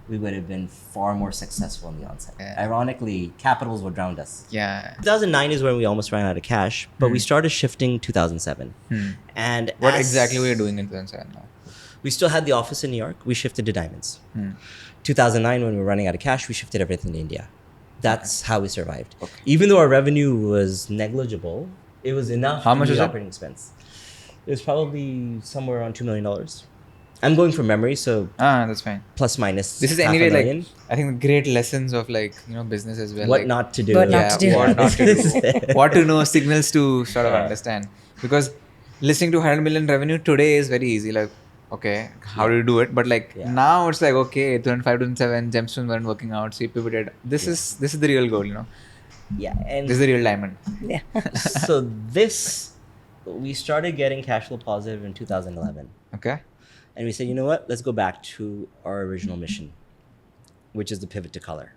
we would have been far more successful in the onset. Yeah. Ironically, capitals would drown us. Yeah. 2009 is when we almost ran out of cash, but we started shifting 2007. And What exactly were you doing in 2007 now? we still had the office in New York. We shifted to diamonds. 2009, when we were running out of cash, we shifted everything to India. That's how we survived. Okay. Even though our revenue was negligible, it was enough How to much meet was it? operating expense. It was probably somewhere around $2 million. I'm going from memory, so That's fine. plus minus. This is half a anyway million. like I think great lessons of like business as well. What like, not to do. What not to do. What not to do. What to know, signals to sort of understand. Because listening to 100 million revenue today is very easy. Like, okay, how do you do it? But like now it's like, okay, 2005, 2007, gemstones weren't working out, so you pivoted. This is the real goal, Yeah, and This is the real diamond. Yeah. so we started getting cash flow positive in 2011. Okay. And we said, you know what? Let's go back to our original mission, which is the pivot to color.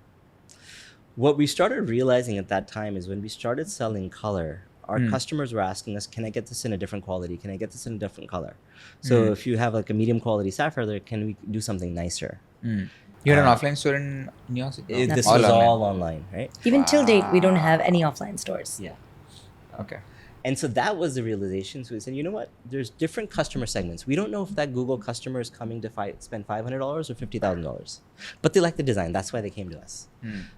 What we started realizing at that time is when we started selling color, our customers were asking us, can I get this in a different quality? Can I get this in a different color? So if you have like a medium quality sapphire there, can we do something nicer? You had an offline store in New York City? This All was online. all online, right? Even till date, we don't have any offline stores. Yeah. Okay. And so that was the realization. So we said, you know what? There's different customer segments. We don't know if that Google customer is coming to spend $500 or $50,000, but they like the design. That's why they came to us.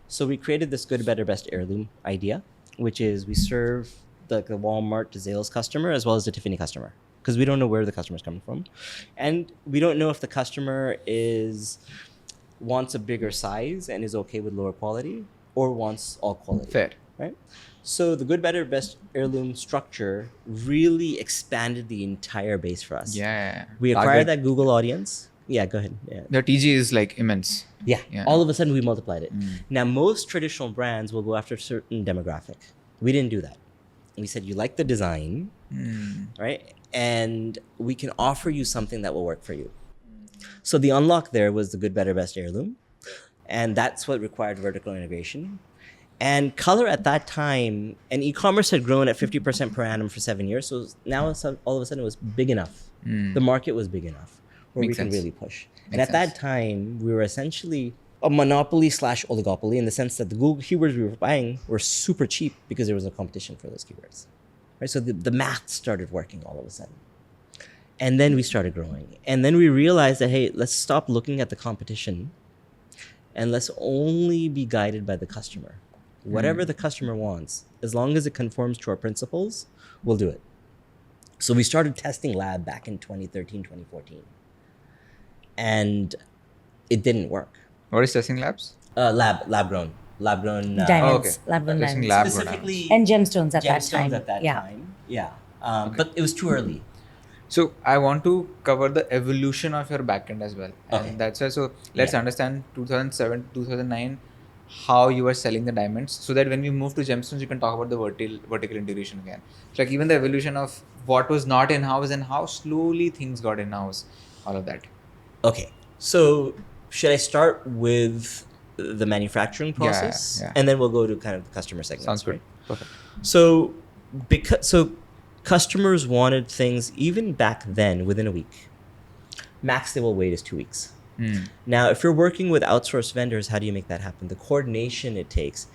So we created this good, better, best heirloom idea, which is we serve the Walmart to Zales customer as well as the Tiffany customer, because we don't know where the customer is coming from, and we don't know if the customer wants a bigger size and is okay with lower quality or wants all quality. Fair. Right? So the good, better, best heirloom structure really expanded the entire base for us. Yeah. We acquired that Google audience. Yeah, go ahead. Yeah. The TG is like immense. Yeah. Yeah. All of a sudden we multiplied it. Now most traditional brands will go after a certain demographic. We didn't do that. We said, you like the design, right? And we can offer you something that will work for you. So the unlock there was the good, better, best heirloom. And that's what required vertical integration. And color at that time, and e-commerce had grown at 50% per annum for 7 years. So now all of a sudden it was big enough. The market was big enough where Makes we can sense. really push. And at that time, we were essentially a monopoly / oligopoly in the sense that the Google keywords we were buying were super cheap because there was a competition for those keywords. Right? So the math started working all of a sudden. And then we started growing. And then we realized that, hey, let's stop looking at the competition and let's only be guided by the customer. Whatever the customer wants, as long as it conforms to our principles, we'll do it. So we started testing lab back in 2013, 2014. And it didn't work. What is testing labs? Lab grown. Diamonds. okay. Lab-grown Testing diamonds. lab Specifically And gemstones at that gemstones time. at that Yeah. time. Yeah. But it was too early. So I want to cover the evolution of your backend as well. Okay. And that's why, so let's understand 2007, 2009, how you were selling the diamonds, so that when we move to gemstones, you can talk about the vertical integration again. So like even the evolution of what was not in-house and how slowly things got in-house, all of that. Okay. So should I start with the manufacturing process? yeah. And then we'll go to kind of the customer segments. Sounds good. right? Perfect. So customers wanted things even back then within a week. Max they will wait is 2 weeks. Now, if you're working with outsourced vendors, how do you make that happen? The coordination it takes.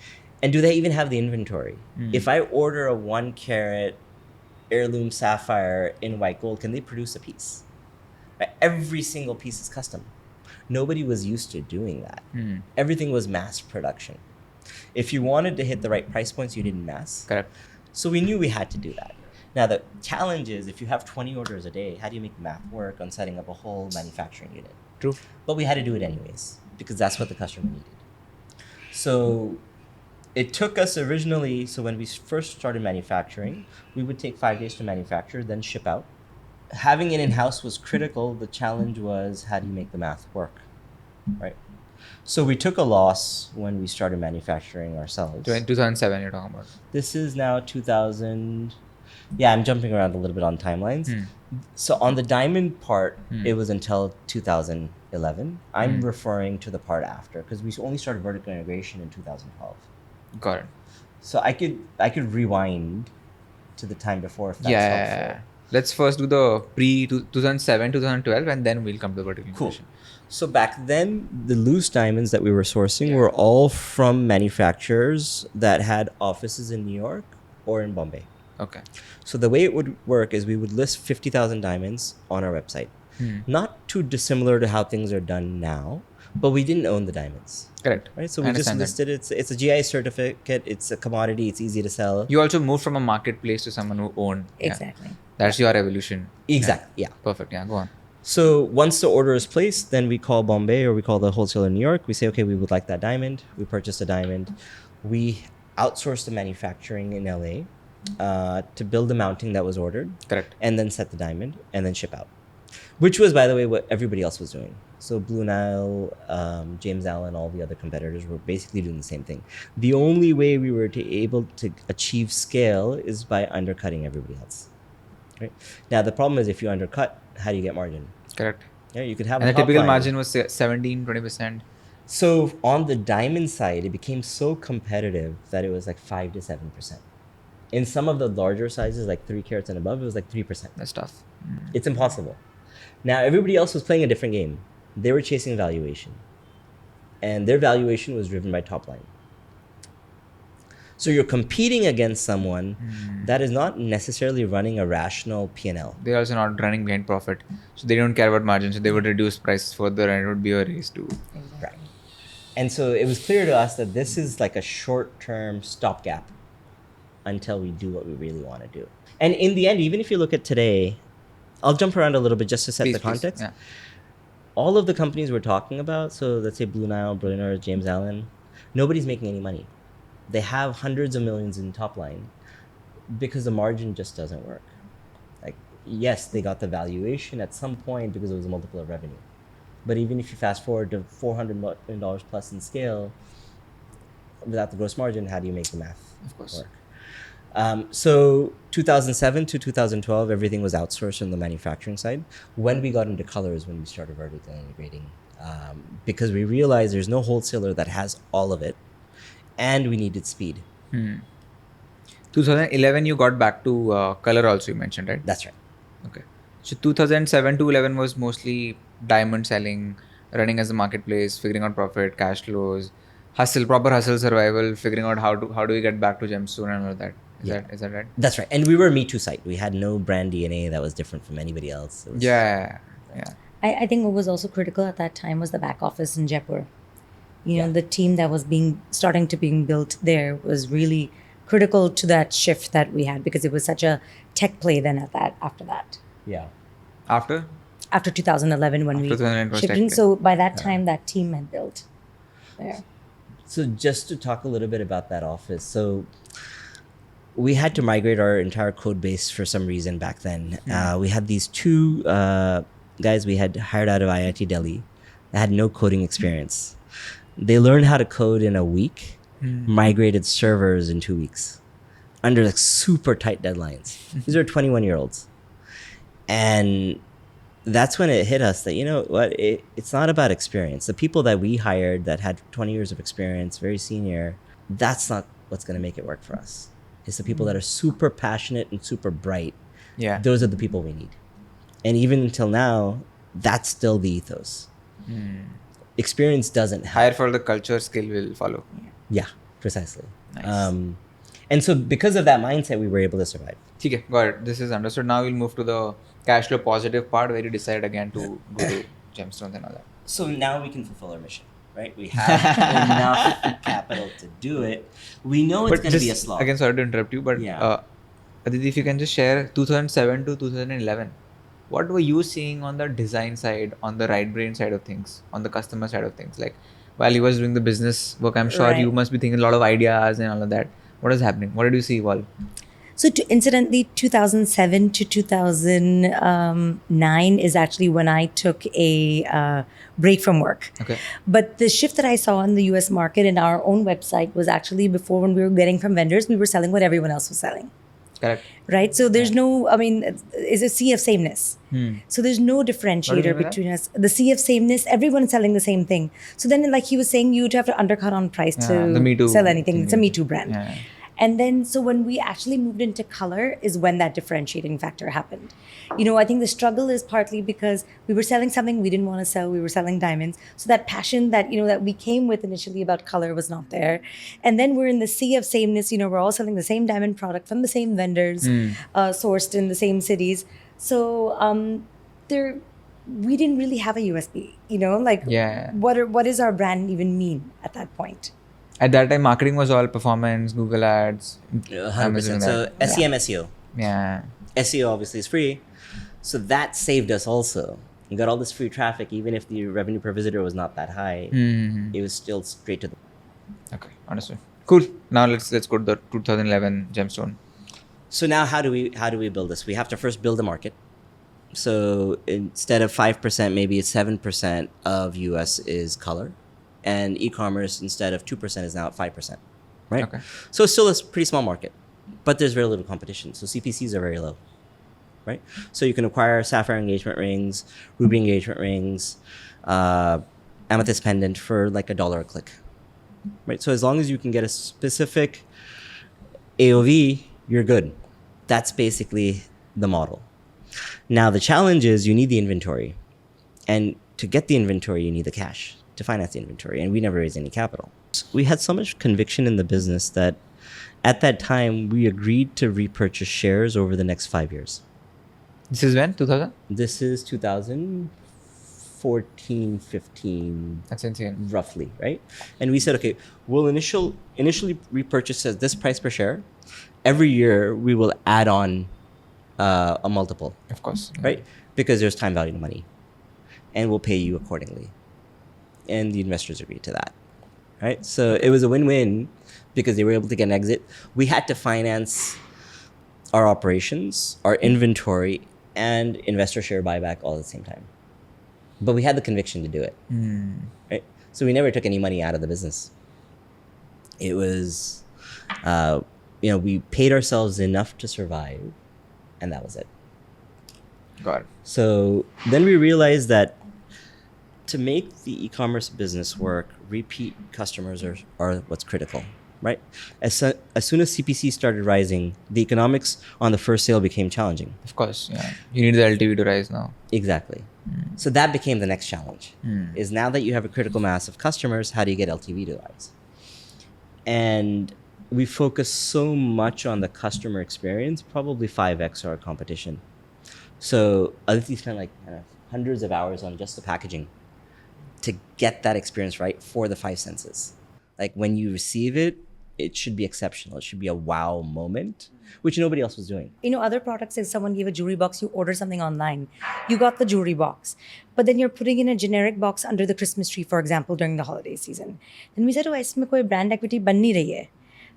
And do they even have the inventory? If I order a 1 carat heirloom sapphire in white gold, can they produce a piece? Right? Every single piece is custom. Nobody was used to doing that. Everything was mass production. If you wanted to hit the right price points, you didn't mass. Correct. So we knew we had to do that. Now, the challenge is if you have 20 orders a day, how do you make the math work on setting up a whole manufacturing unit? True. But we had to do it anyways because that's what the customer needed. So it took us originally, so when we first started manufacturing, we would take 5 days to manufacture, then ship out. Having it in-house was critical. The challenge was how do you make the math work, right? So we took a loss when we started manufacturing ourselves. 2007 you're talking about. This is now 2000. Yeah, I'm jumping around a little bit on timelines. So on the diamond part, it was until 2011. I'm referring to the part after because we only started vertical integration in 2012. Got it. So I could rewind to the time before if that's helpful. Let's first do the pre 2007 2012 and then we'll come to the vertical integration. So back then, the loose diamonds that we were sourcing were all from manufacturers that had offices in New York or in Bombay. Okay. So the way it would work is we would list 50,000 diamonds on our website. Not too dissimilar to how things are done now, but we didn't own the diamonds. Correct. Right? So we just listed it. It's a GI certificate. It's a commodity. It's easy to sell. You also moved from a marketplace to someone who owned. Exactly. That's your evolution. Exactly. Yeah. Perfect. Yeah, go on. So once the order is placed, then we call Bombay or we call the wholesaler in New York. We say, okay, we would like that diamond. We purchase a diamond. We outsource the manufacturing in LA to build the mounting that was ordered. Correct. And then set the diamond and then ship out. Which was, by the way, what everybody else was doing. So Blue Nile, James Allen, all the other competitors were basically doing the same thing. The only way we were able to achieve scale is by undercutting everybody else. Right? Now, the problem is if you undercut, how do you get margin? Correct. Yeah, you could have and a the typical line. margin was 17-20%. So on the diamond side, it became so competitive that it was like 5 to 7%. In some of the larger sizes, like 3 carats and above, it was like 3%. That's tough. It's impossible. Now, everybody else was playing a different game. They were chasing valuation. And their valuation was driven by top line. So you're competing against someone that is not necessarily running a rational P&L. They're also not running behind profit. So they don't care about margins. So they would reduce prices further and it would be a race to... Right. And so it was clear to us that this is like a short-term stopgap until we do what we really want to do. And in the end, even if you look at today, I'll jump around a little bit just to set the context. Yeah. All of the companies we're talking about, so let's say Blue Nile, Brilliant Earth, James Allen, nobody's making any money. They have hundreds of millions in top line because the margin just doesn't work. Like, yes, they got the valuation at some point because it was a multiple of revenue. But even if you fast forward to $400 million plus in scale, without the gross margin, how do you make the math work? So 2007 to 2012, everything was outsourced on the manufacturing side. When we got into color is when we started vertically integrating because we realized there's no wholesaler that has all of it and we needed speed. 2011, you got back to color also, you mentioned, right? That's right. Okay. So 2007 to 11 was mostly diamond selling, running as a marketplace, figuring out profit, cash flows, proper hustle survival, figuring out how do we get back to gemstone and all that. Is that right? That's right. And we were a Me Too site. We had no brand DNA that was different from anybody else. It was, Yeah. I think what was also critical at that time was the back office in Jaipur. You know, the team that was starting to being built there was really critical to that shift that we had because it was such a tech play then after that. Yeah. After 2011 when we 2011 was shifted. tech play. So by that time that team had built there. So just to talk a little bit about that office. So we had to migrate our entire code base for some reason back then. We had these two guys we had hired out of IIT Delhi that had no coding experience. They learned how to code in a week, migrated servers in 2 weeks under like super tight deadlines. These are 21-year-olds. And that's when it hit us that, you know what, it's not about experience. The people that we hired that had 20 years of experience, very senior, that's not what's going to make it work for us. It's the people that are super passionate and super bright. Yeah. Those are the people we need. And even until now, that's still the ethos. Experience doesn't help. Hire for the culture, skill will follow. Yeah, precisely. Nice. And so because of that mindset, we were able to survive. Okay, got it. This is understood. Now we'll move to the cash flow positive part where you decide again to go to gemstones and all that. So now we can fulfill our mission, right? We have enough capital to do it. We know it's going to be a slog. Again, sorry to interrupt you, but Aditi, if you can just share 2007 to 2011, what were you seeing on the design side, on the right brain side of things, on the customer side of things? Like while you was doing the business work, I'm sure you must be thinking a lot of ideas and all of that. What is happening? What did you see evolve? So, incidentally, 2007 to 2009 is actually when I took a break from work. Okay. But the shift that I saw in the US market in our own website was actually before, when we were getting from vendors, we were selling what everyone else was selling. Correct. Right? So there's no, I mean, it's a sea of sameness. So there's no What do you differentiator mean by between us. The sea of sameness, everyone's selling the same thing. So then, like he was saying, you'd have to undercut on price the Me to Too sell anything. thing. It's a Me Too brand. Yeah. And then, so when we actually moved into color is when that differentiating factor happened. You know, I think the struggle is partly because we were selling something we didn't want to sell. We were selling diamonds. So that passion that, you know, that we came with initially about color was not there. And then we're in the sea of sameness. You know, we're all selling the same diamond product from the same vendors, sourced in the same cities. So we didn't really have a USP, you know, like what does our brand even mean at that point? At that time, marketing was all performance, Google ads, 100%. So SEM, SEO. Yeah. SEO obviously is free. So that saved us also. You got all this free traffic, even if the revenue per visitor was not that high, it was still straight to the... Okay, understood. Cool. Now let's go to the 2011 gemstone. So now how do we build this? We have to first build a market. So instead of 5%, maybe it's 7% of US is color. And e-commerce, instead of 2%, is now at 5%, right? Okay. So it's still a pretty small market, but there's very little competition. So CPCs are very low, right? So you can acquire sapphire engagement rings, ruby engagement rings, amethyst pendant for like $1 a click, right? So as long as you can get a specific AOV, you're good. That's basically the model. Now the challenge is you need the inventory, and to get the inventory, you need the cash to finance the inventory, and we never raised any capital. We had so much conviction in the business that at that time we agreed to repurchase shares over the next 5 years. This is when? 2000? This is 2014, 15. That's insane. Roughly, right? And we said, okay, we'll initially repurchase at this price per share. Every year we will add on a multiple. Of course. Right? Because there's time value to money. And we'll pay you accordingly. And the investors agreed to that, right? So it was a win-win because they were able to get an exit. We had to finance our operations, our inventory, and investor share buyback all at the same time. But we had the conviction to do it, right? So we never took any money out of the business. It was, we paid ourselves enough to survive, and that was it. Got it. So then we realized that to make the e-commerce business work, repeat customers are what's critical, right? As soon as CPC started rising, the economics on the first sale became challenging. Of course, yeah. You need the LTV to rise now. Exactly. So that became the next challenge, is now that you have a critical mass of customers, how do you get LTV to rise? And we focus so much on the customer experience, probably 5x our competition. So Aditi spent like hundreds of hours on just the packaging to get that experience right for the 5 senses. Like when you receive it, it should be exceptional. It should be a wow moment, which nobody else was doing. You know, other products, if someone gave a jewelry box, you order something online, you got the jewelry box, but then you're putting in a generic box under the Christmas tree, for example, during the holiday season. Then we said, oh, isme koi brand equity ban nahi rahi hai.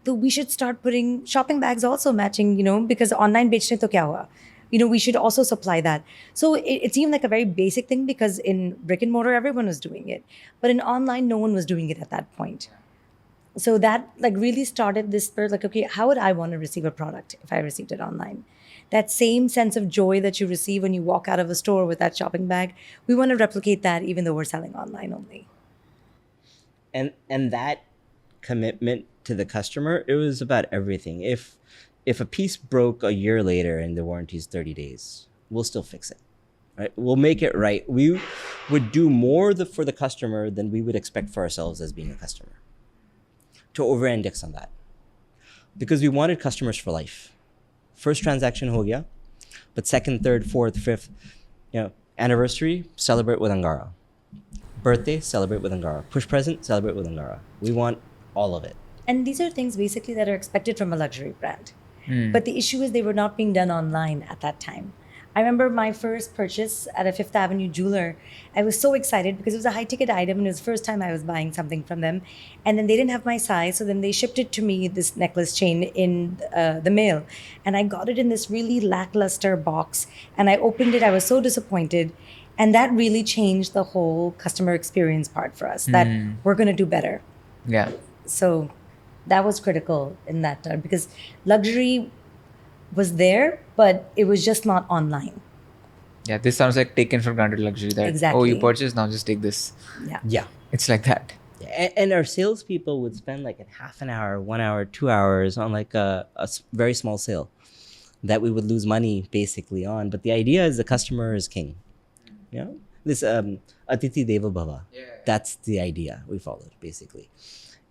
So we should start putting shopping bags also matching, because online bechne to kya hua? We should also supply that. So it seemed like a very basic thing because in brick and mortar, everyone was doing it. But in online, no one was doing it at that point. So that really started this spirit, okay, how would I want to receive a product if I received it online? That same sense of joy that you receive when you walk out of a store with that shopping bag, we want to replicate that even though we're selling online only. And that commitment to the customer, it was about everything. If a piece broke a year later and the warranty is 30 days, we'll still fix it, right? We'll make it right. We would do more for the customer than we would expect for ourselves as being a customer, to over-index on that. Because we wanted customers for life. First transaction ho gaya, but second, third, fourth, fifth, anniversary, celebrate with Angara. Birthday, celebrate with Angara. Push present, celebrate with Angara. We want all of it. And these are things basically that are expected from a luxury brand. But the issue is they were not being done online at that time. I remember my first purchase at a Fifth Avenue jeweler. I was so excited because it was a high ticket item and it was the first time I was buying something from them. And then they didn't have my size, so then they shipped it to me, this necklace chain, in the mail. And I got it in this really lackluster box. And I opened it, I was so disappointed. And that really changed the whole customer experience part for us, that we're going to do better. Yeah. So that was critical in that time because luxury was there, but it was just not online. Yeah, this sounds like taken for granted luxury. That, Exactly. oh, you purchased, now just take this. Yeah. Yeah. It's like that. And our salespeople would spend like a half an hour, 1 hour, 2 hours on like very small sale that we would lose money basically on. But the idea is the customer is king. You know, this Atiti Deva Bhava. That's the idea we followed basically.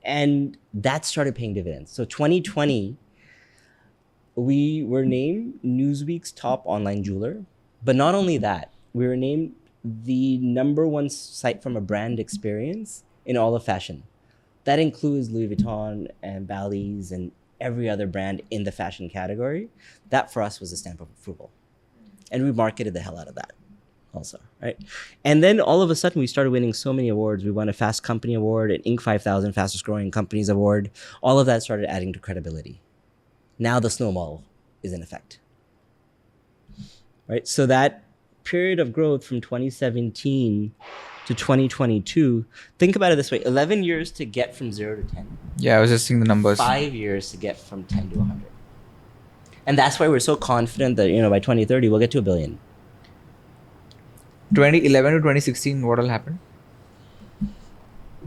And that started paying dividends. So 2020, we were named Newsweek's top online jeweler. But not only that, we were named the #1 site from a brand experience in all of fashion. That includes Louis Vuitton and Bally's and every other brand in the fashion category. That for us was a stamp of approval. And we marketed the hell out of that also, right? And then all of a sudden we started winning so many awards. We won a Fast Company Award, an Inc. 5000 Fastest Growing Companies Award. All of that started adding to credibility. Now the snowball is in effect, right? So that period of growth from 2017 to 2022, think about it this way: 11 years to get from 0 to 10. Yeah, I was just seeing the numbers. 5 years to get from 10 to 100. And that's why we're so confident that, by 2030, we'll get to $1 billion. 2011 to 2016, what all happened?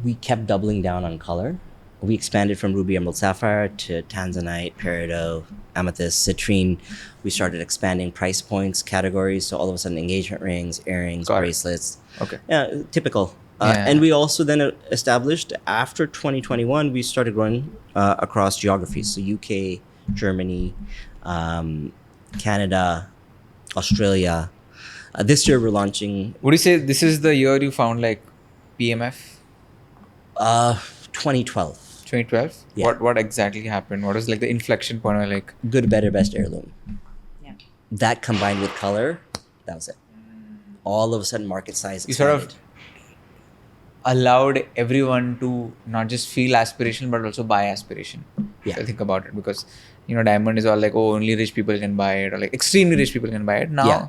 We kept doubling down on color. We expanded from ruby, emerald, sapphire to tanzanite, peridot, amethyst, citrine. We started expanding price points, categories. So all of a sudden, engagement rings, earrings, Got it. bracelets. Okay. Yeah, typical. Yeah. And we also then established, after 2021, we started growing across geographies. So UK, Germany, Canada, Australia. This year we're launching Would you say this is the year you found like PMF? 2012. 2012? Yeah. What exactly happened? What was like the inflection point? Or like, Good, better, best heirloom. Yeah. That combined with color, that was it. All of a sudden, market size you sort expanded. of allowed everyone to not just feel aspiration but also buy aspiration. Yeah. If I think about it, because diamond is all like, oh, only rich people can buy it, or like extremely rich people can buy it. Now Yeah.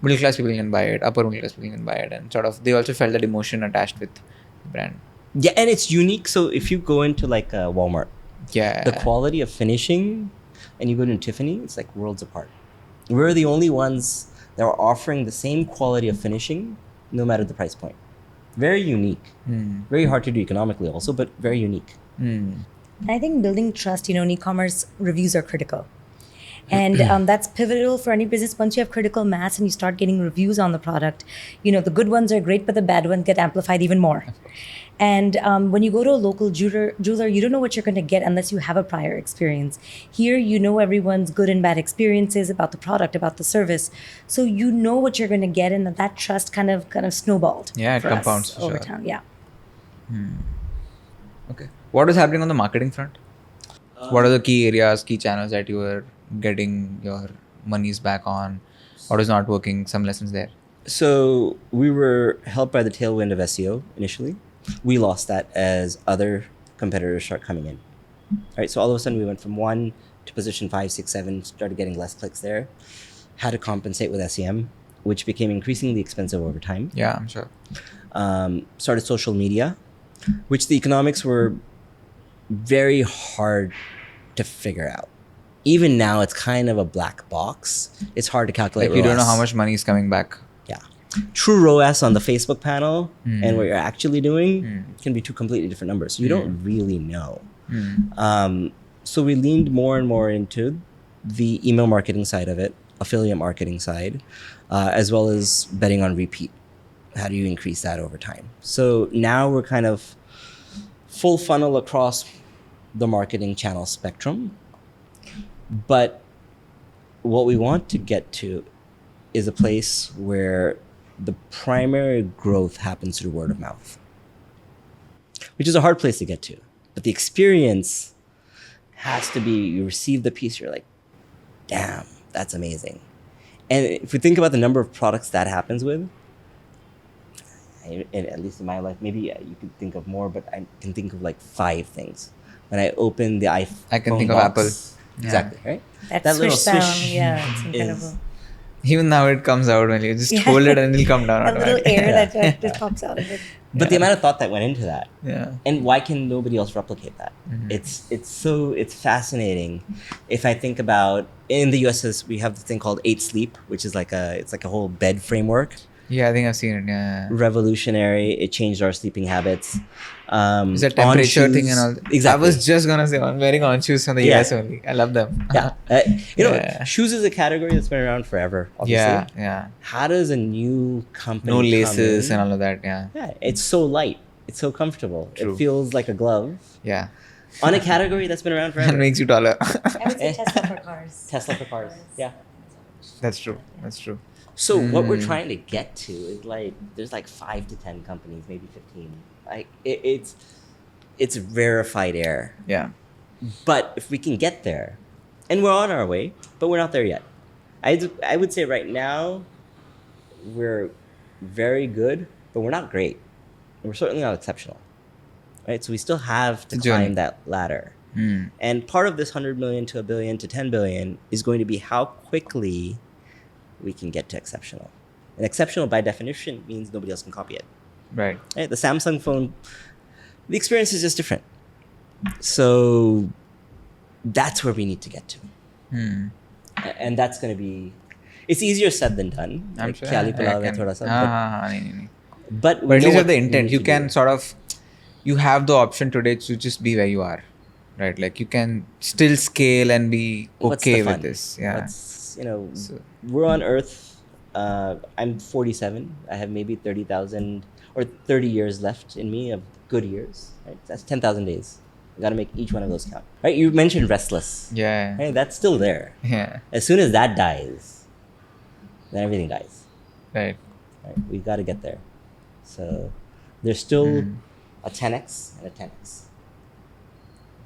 middle class people can buy it, upper middle class people can buy it, and sort of they also felt that emotion attached with the brand. Yeah, and it's unique. So if you go into like a Walmart, Yeah. the quality of finishing, and you go to Tiffany, it's like worlds apart. We're the only ones that are offering the same quality of finishing, no matter the price point. Very unique. Very hard to do economically also, but very unique. And I think building trust, in e-commerce, reviews are critical. And that's pivotal for any business. Once you have critical mass and you start getting reviews on the product, the good ones are great, but the bad ones get amplified even more. And when you go to a local jeweler, you don't know what you're going to get unless you have a prior experience. Here, everyone's good and bad experiences about the product, about the service. So you know what you're going to get, and that trust kind of snowballed. Yeah, it for us compounds, for over sure. time. Yeah. Okay. What was happening on the marketing front? What are the key areas, key channels that you were getting your monies back on? What is not working? Some lessons there. So we were helped by the tailwind of SEO initially. We lost that as other competitors start coming in. All right, so all of a sudden we went from 1 to position 5, 6, 7, started getting less clicks there. Had to compensate with SEM, which became increasingly expensive over time. Yeah, I'm sure. Started social media, which the economics were very hard to figure out. Even now, it's kind of a black box. It's hard to calculate. Like you don't know ROAS. how much money is coming back. Yeah. True ROAS on the Facebook panel and what you're actually doing can be two completely different numbers. You don't really know. So we leaned more and more into the email marketing side of it, affiliate marketing side, as well as betting on repeat. How do you increase that over time? So now we're kind of full funnel across the marketing channel spectrum. But what we want to get to is a place where the primary growth happens through word of mouth, which is a hard place to get to. But the experience has to be, you receive the piece, you're like, damn, that's amazing. And if we think about the number of products that happens with, and at least in my life, maybe you could think of more, but I can think of like 5 things. When I open the iPhone I can think box, of Apple. Exactly, right? That swish sound, yeah, it's incredible. Even now it comes out when you just hold it and it'll come down. A little automatically. air that just pops out of it. But the amount of thought that went into that, Yeah. and why can nobody else replicate that? It's fascinating. If I think about in the US, we have the thing called 8 Sleep, which is like a whole bed framework. Yeah, I think I've seen it. Yeah. Revolutionary. It changed our sleeping habits. It's a temperature thing and all. Exactly. I was just gonna say, I'm wearing on shoes from the US only. I love them. Yeah. Shoes is a category that's been around forever, obviously. Yeah. How does a new company No come laces in? and all of that. Yeah. Yeah, it's so light. It's so comfortable. True. It feels like a glove Yeah. on a category that's been around And forever. makes you taller. I would say Tesla for cars. Tesla for cars. Yeah. That's true. That's true. So what we're trying to get to is like there's like 5 to 10 companies, maybe 15. Like it's rarefied air. Yeah. But if we can get there, and we're on our way, but we're not there yet. I would say right now we're very good, but we're not great. We're certainly not exceptional. Right? So we still have to It's a journey. climb that ladder. And part of this 100 million to a billion to 10 billion is going to be how quickly we can get to exceptional. And exceptional by definition means nobody else can copy it. Right. Right? The Samsung phone, the experience is just different. So that's where we need to get to. And that's going to be, it's easier said than done. I'm Like, sure. "Kya li I pula hai can- thoda sa," nahi. but we But at know least what have the we intent. need You to can do. sort of, you have the option today to just be where you are. Right? Like you can still scale and be What's the okay with fun? this. Yeah. What's, So- we're on Earth. I'm 47. I have maybe 30,000 or 30 years left in me of good years. Right? That's 10,000 days. You got to make each one of those count. Right? You mentioned Restless. Yeah. Right? That's still there. Yeah. As soon as that dies, then everything dies. Right. Right? We got to get there. So there's still a 10x and a 10x.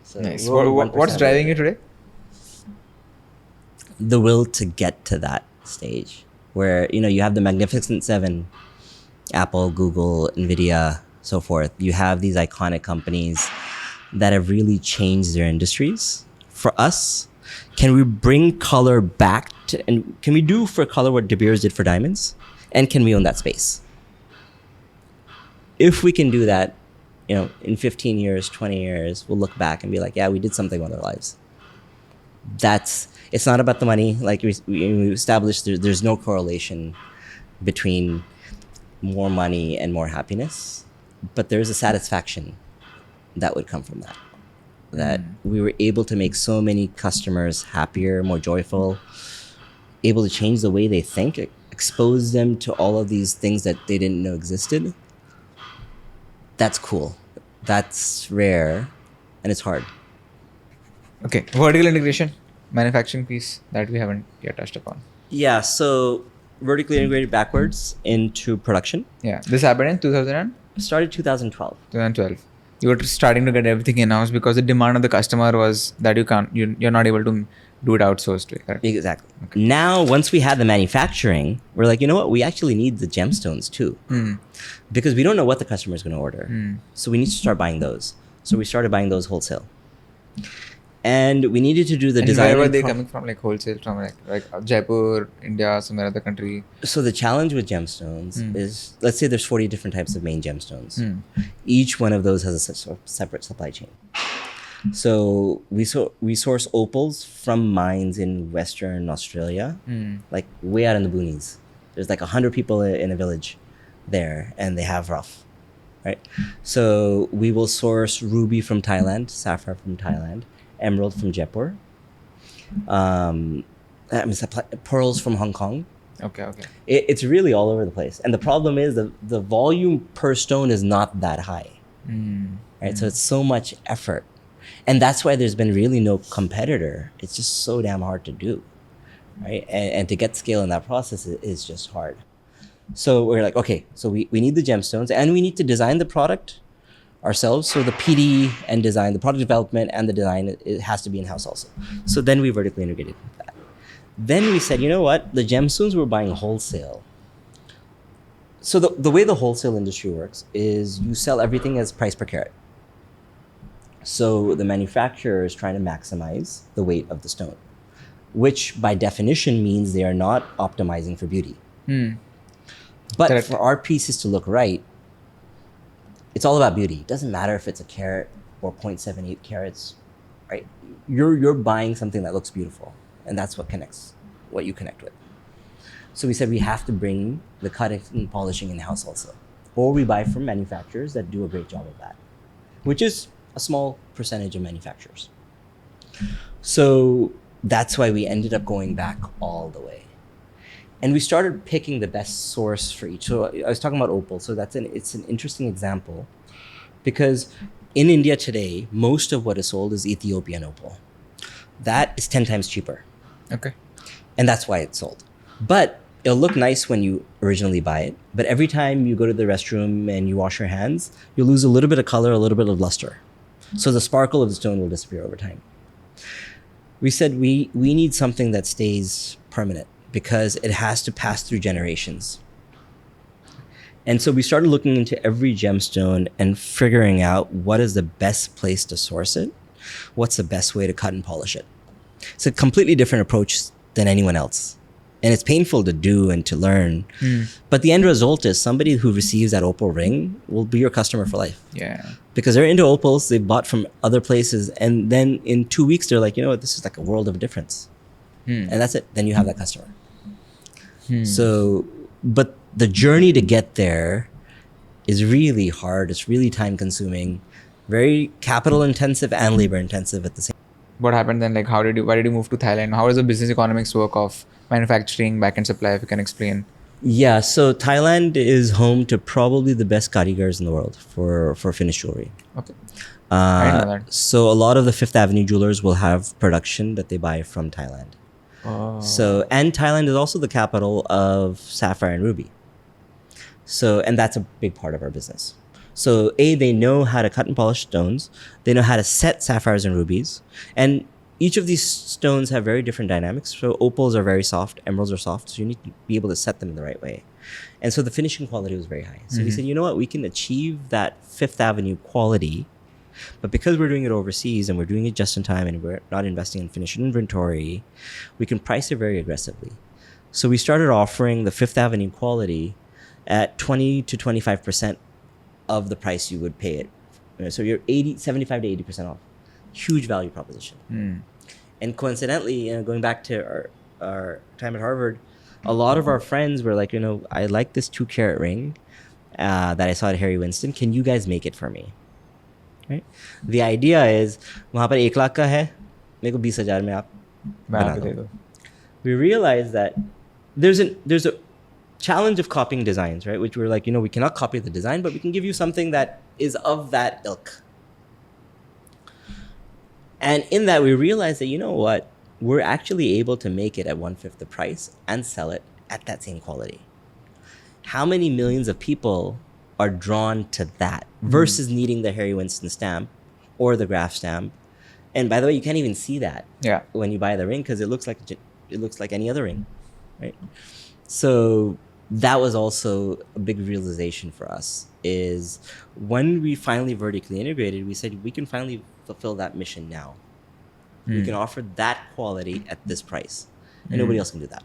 So Nice. we're only What's 1% driving you today? the will to get to that stage where you have the Magnificent Seven, Apple, Google, Nvidia, so forth. You have these iconic companies that have really changed their industries. For us, can we bring color back to, and can we do for color what De Beers did for diamonds? And can we own that space? If we can do that, in 15 years, 20 years, we'll look back and be like, yeah, we did something with our lives. It's not about the money. Like we established, there's no correlation between more money and more happiness, but there's a satisfaction that would come from that. That we were able to make so many customers happier, more joyful, able to change the way they think, expose them to all of these things that they didn't know existed. That's cool. That's rare, and it's hard. Okay. Vertical integration, manufacturing piece that we haven't yet touched upon. Yeah, so vertically integrated backwards into production. Yeah. This happened in 2012. Started 2012. You were starting to get everything in-house because the demand of the customer was that you're not able to do it outsourced way, correct? Exactly. Now, once we had the manufacturing, we're like, you know what? We actually need the gemstones too. Because we don't know what the customer is going to order. So we need to start buying those. So we started buying those wholesale. And we needed to do the And design. where were they coming from? Like wholesale from like Jaipur, India, some other country? So the challenge with gemstones is, let's say there's 40 different types of main gemstones. Each one of those has a separate supply chain. So we source opals from mines in Western Australia, like way out in the boonies. There's like 100 people in a village there, and they have rough, right? So we will source ruby from Thailand, sapphire from Thailand, emerald from Jaipur, pearls from Hong Kong. Okay. It's really all over the place. And the problem is the volume per stone is not that high, right? So it's so much effort. And that's why there's been really no competitor. It's just so damn hard to do, right? And to get scale in that process is just hard. So we're like, okay, so we need the gemstones and we need to design the product ourselves. So the PD and design, the product development and the design, it has to be in-house also. So then we vertically integrated that. Then we said, you know what? The gemstones we're buying wholesale. So the way the wholesale industry works is you sell everything as price per carat. So the manufacturer is trying to maximize the weight of the stone, which by definition means they are not optimizing for beauty. But Correct. for our pieces to look right, it's all about beauty. It doesn't matter if it's a carat or 0.78 carats, right? You're buying something that looks beautiful, and that's what you connect with. So we said we have to bring the cutting and polishing in-house also. Or we buy from manufacturers that do a great job of that, which is a small percentage of manufacturers. So that's why we ended up going back all the way. And we started picking the best source for each. So I was talking about opal. So it's an interesting example because in India today, most of what is sold is Ethiopian opal. That is 10 times cheaper. Okay. And that's why it's sold. But it'll look nice when you originally buy it. But every time you go to the restroom and you wash your hands, you'll lose a little bit of color, a little bit of luster. So the sparkle of the stone will disappear over time. We said we need something that stays permanent because it has to pass through generations. And so we started looking into every gemstone and figuring out what is the best place to source it, what's the best way to cut and polish it. It's a completely different approach than anyone else. And it's painful to do and to learn. But the end result is somebody who receives that opal ring will be your customer for life. Yeah. Because they're into opals, they bought from other places. And then in 2 weeks, they're like, you know what, this is like a world of difference. And that's it. Then you have that customer. So, but the journey to get there is really hard. It's really time consuming, very capital intensive and labor intensive at the same time. What happened then? Like, why did you move to Thailand? How does the business economics work of manufacturing, back-end supply, if you can explain? Yeah, so Thailand is home to probably the best karigars in the world for finished jewelry. Okay. I didn't know that. So a lot of the Fifth Avenue jewelers will have production that they buy from Thailand. Oh. So, and Thailand is also the capital of sapphire and ruby. So, and that's a big part of our business. So they know how to cut and polish stones. They know how to set sapphires and rubies. And each of these stones have very different dynamics. So opals are very soft, emeralds are soft. So you need to be able to set them in the right way. And so the finishing quality was very high. So we said, you know what, we can achieve that Fifth Avenue quality, but because we're doing it overseas and we're doing it just in time and we're not investing in finished inventory, we can price it very aggressively. So we started offering the Fifth Avenue quality at 20 to 25% of the price you would pay it. So you're 75 to 80% off. Huge value proposition. And coincidentally, going back to our time at Harvard, a lot of our friends were like, I like this 2-carat ring that I saw at Harry Winston. Can you guys make it for me? Right? The idea is, वहाँ पर 1 लाख का है, मेरे को 20,000 में आप बना दो. We realized that there's a challenge of copying designs, right? Which we're like, we cannot copy the design, but we can give you something that is of that ilk. And in that, we realized that, we're actually able to make it at 1/5 the price and sell it at that same quality. How many millions of people are drawn to that versus needing the Harry Winston stamp or the Graf stamp? And by the way, you can't even see that when you buy the ring because it looks like any other ring, right? So that was also a big realization for us, is when we finally vertically integrated, we said we can finally fulfill that mission now. We can offer that quality at this price, and nobody else can do that.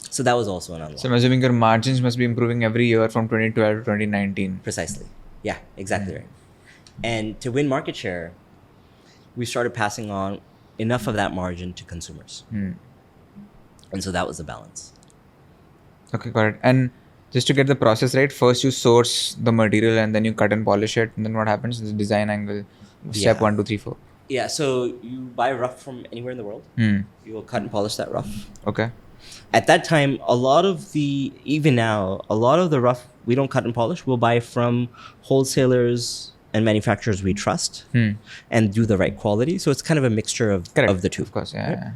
So that was also an unlock. So I'm assuming your margins must be improving every year from 2012 to 2019. Precisely. Yeah, exactly right. And to win market share, we started passing on enough of that margin to consumers. And so that was the balance. Okay, got it. And just to get the process right, first you source the material and then you cut and polish it. And then what happens? The design angle, step 1, 2, 3, 4. Yeah, so you buy rough from anywhere in the world. You will cut and polish that rough. Okay. At that time, even now, a lot of the rough we don't cut and polish. We'll buy from wholesalers and manufacturers we trust and do the right quality. So it's kind of a mixture of the two. Of course, yeah.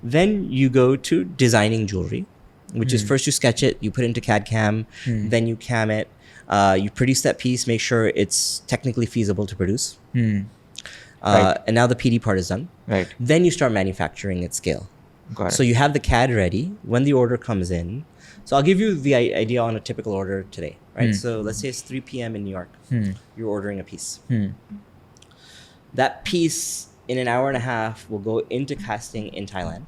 Then you go to designing jewelry, which is first you sketch it, you put it into CAD/CAM, then you cam it, you produce that piece, make sure it's technically feasible to produce. Right. And now the PD part is done. Right. Then you start manufacturing at scale. Got it. So you have the CAD ready when the order comes in. So I'll give you the idea on a typical order today, right? So let's say it's 3 p.m. in New York. You're ordering a piece. That piece in an hour and a half will go into casting in Thailand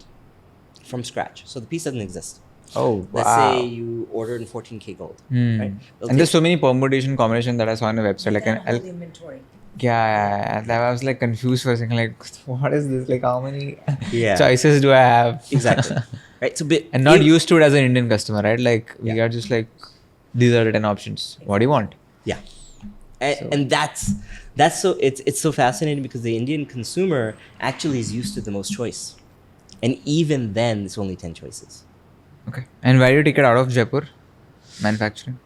from scratch. So the piece doesn't exist. Oh, Let's wow. say you ordered in 14K gold, right? And there's so many combination that I saw on the website. Like, inventory. I was like confused for a second. Like, what is this? Like, how many Yeah. choices do I have? Exactly. Right. So, And not used to it as an Indian customer, right? Like, we are just like, these are the 10 options. What do you want? Yeah. And that's so it's so fascinating because the Indian consumer actually is used to the most choice. And even then, it's only 10 choices. Okay. And why do you take it out of Jaipur? Manufacturing?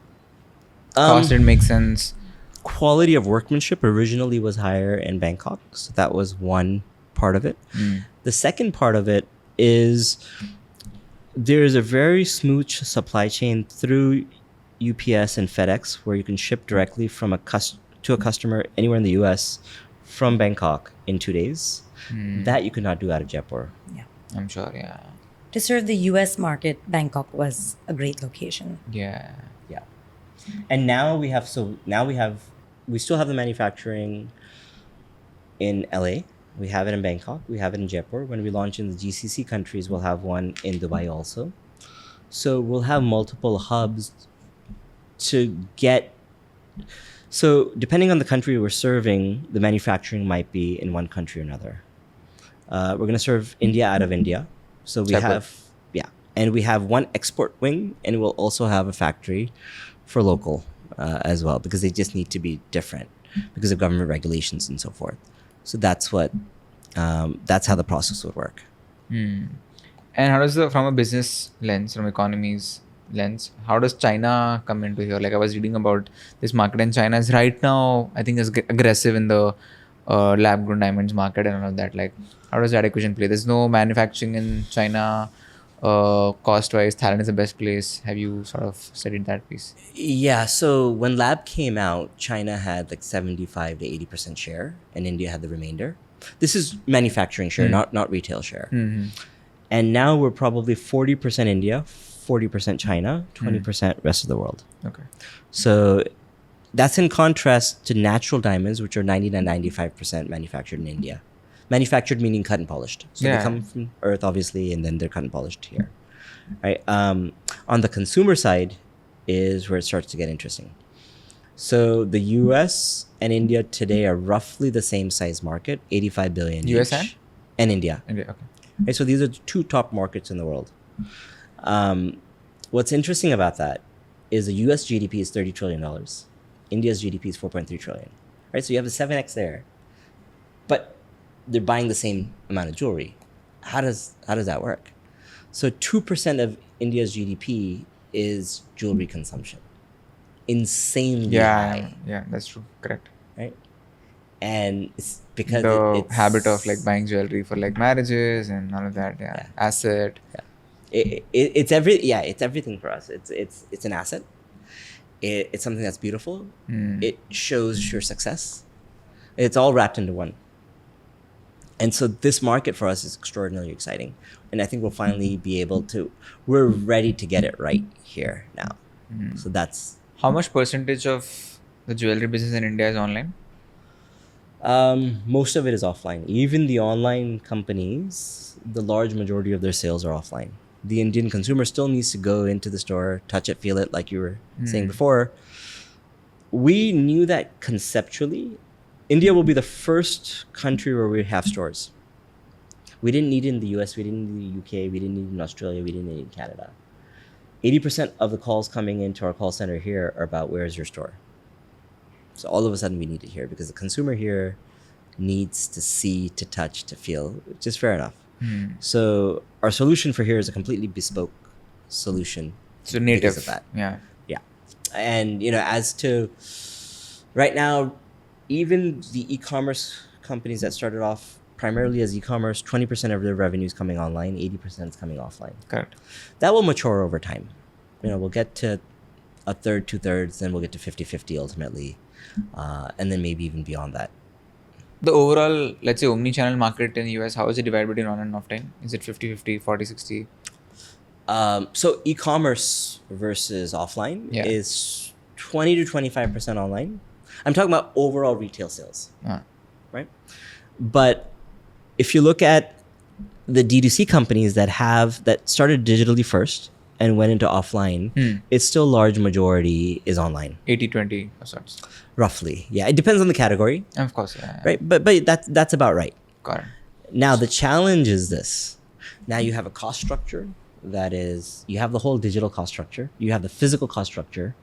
Cost didn't make sense. Quality of workmanship originally was higher in Bangkok. So that was one part of it. The second part of it is there is a very smooth supply chain through UPS and FedEx where you can ship directly from to a customer anywhere in the US from Bangkok in 2 days. That you could not do out of Jaipur. Yeah. I'm sure, yeah. To serve the US market, Bangkok was a great location. Yeah. Yeah. And now we still have the manufacturing in LA. We have it in Bangkok. We have it in Jaipur. When we launch in the GCC countries, we'll have one in Dubai also. So we'll have multiple hubs so depending on the country we're serving, the manufacturing might be in one country or another. We're going to serve India out of India. So we and we have one export wing, and we'll also have a factory for local as well, because they just need to be different because of government regulations and so forth. So that's how the process would work. And how does from a business lens, from economy's lens, how does China come into here? Like, I was reading about this market, and China is right now, I think, is aggressive in the lab-grown diamonds market and all of that. Like, how does that equation play? There's no manufacturing in China. Cost-wise, Thailand is the best place. Have you sort of studied that piece? Yeah. So when lab came out, China had like 75 to 80% share, and India had the remainder. This is manufacturing share, not retail share. And now we're probably 40% India, 40% China, 20% rest of the world. Okay. So that's in contrast to natural diamonds, which are 90-95% manufactured in India. Manufactured meaning cut and polished. So they come from earth, obviously, and then they're cut and polished here. Right. On the consumer side is where it starts to get interesting. So the US and India today are roughly the same size market, 85 billion US each. And India. India, okay. Right, so these are the two top markets in the world. What's interesting about that is the US GDP is $30 trillion. India's GDP is 4.3 trillion. Right, so you have a 7x there. But they're buying the same amount of jewelry. How does that work? So 2% of India's GDP is jewelry consumption. Insanely high. Yeah, that's true. Correct. Right? And it's because the habit of like buying jewelry for like marriages and all of that. Yeah. Asset. Yeah. It's everything for us. It's an asset. It's something that's beautiful. It shows your success. It's all wrapped into one. And so this market for us is extraordinarily exciting. And I think we'll finally be we're ready to get it right here now. So that's... How much percentage of the jewelry business in India is online? Most of it is offline. Even the online companies, the large majority of their sales are offline. The Indian consumer still needs to go into the store, touch it, feel it, like you were saying before. We knew that conceptually. India will be the first country where we have stores. We didn't need it in the US, we didn't need it in the UK, we didn't need it in Australia, we didn't need it in Canada. 80% of the calls coming into our call center here are about where is your store. So all of a sudden we need it here because the consumer here needs to see, to touch, to feel, which is fair enough. So our solution for here is a completely bespoke solution. So native. Because of that. Yeah. And as to right now, even the e-commerce companies that started off primarily as e-commerce, 20% of their revenue is coming online, 80% is coming offline. Correct. That will mature over time. We'll get to a third, 2/3, then we'll get to 50-50 ultimately. And then maybe even beyond that. The overall, let's say, omni-channel market in the US, how is it divided between on and offline? Is it 50-50, 40-60? So e-commerce versus offline is 20 to 25% online. I'm talking about overall retail sales, right? But if you look at the D2C companies that started digitally first and went into offline, it's still large majority is online. 80-20 of sorts. Roughly. Yeah. It depends on the category. Of course, yeah. Right. But that's about right. Correct. Now the challenge is this. Now you have a cost structure that is, you have the whole digital cost structure, you have the physical cost structure,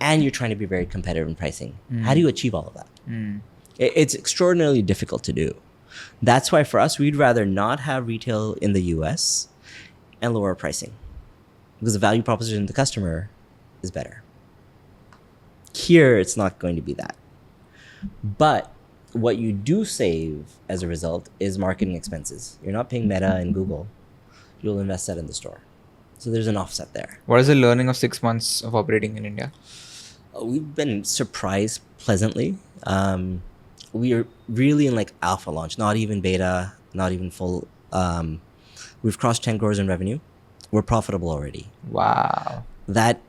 and you're trying to be very competitive in pricing. How do you achieve all of that? It's extraordinarily difficult to do. That's why for us, we'd rather not have retail in the US and lower pricing, because the value proposition to the customer is better. Here, it's not going to be that. But what you do save as a result is marketing expenses. You're not paying Meta and Google. You'll invest that in the store. So there's an offset there. What is the learning of 6 months of operating in India? We've been surprised pleasantly. We are really in like alpha launch, not even beta, not even full. We've crossed 10 crores in revenue. We're profitable already. Wow. That,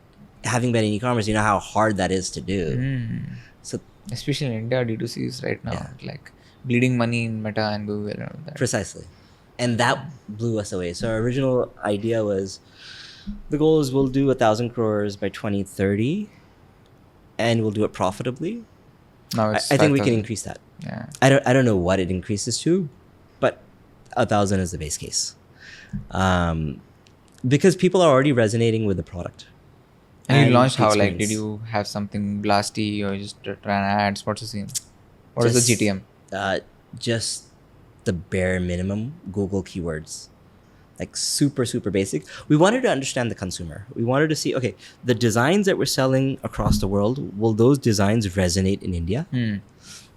having been in e-commerce, you know how hard that is to do. So especially in India, D2C is right now like bleeding money in Meta and Google and all that. Precisely. And that blew us away. So our original idea was, the goal is we'll do 1,000 crores by 2030 and we'll do it profitably. Now it's I think we 5,000. can increase that. Yeah. I don't know what it increases to, but 1,000 is the base case. Because people are already resonating with the product. And you launched the how? Like, experience. did you have something blasty or just ran ads? What's the scene? What is the GTM? Just the bare minimum Google keywords. Like super, super basic. We wanted to understand the consumer. We wanted to see, okay, the designs that we're selling across the world, will those designs resonate in India?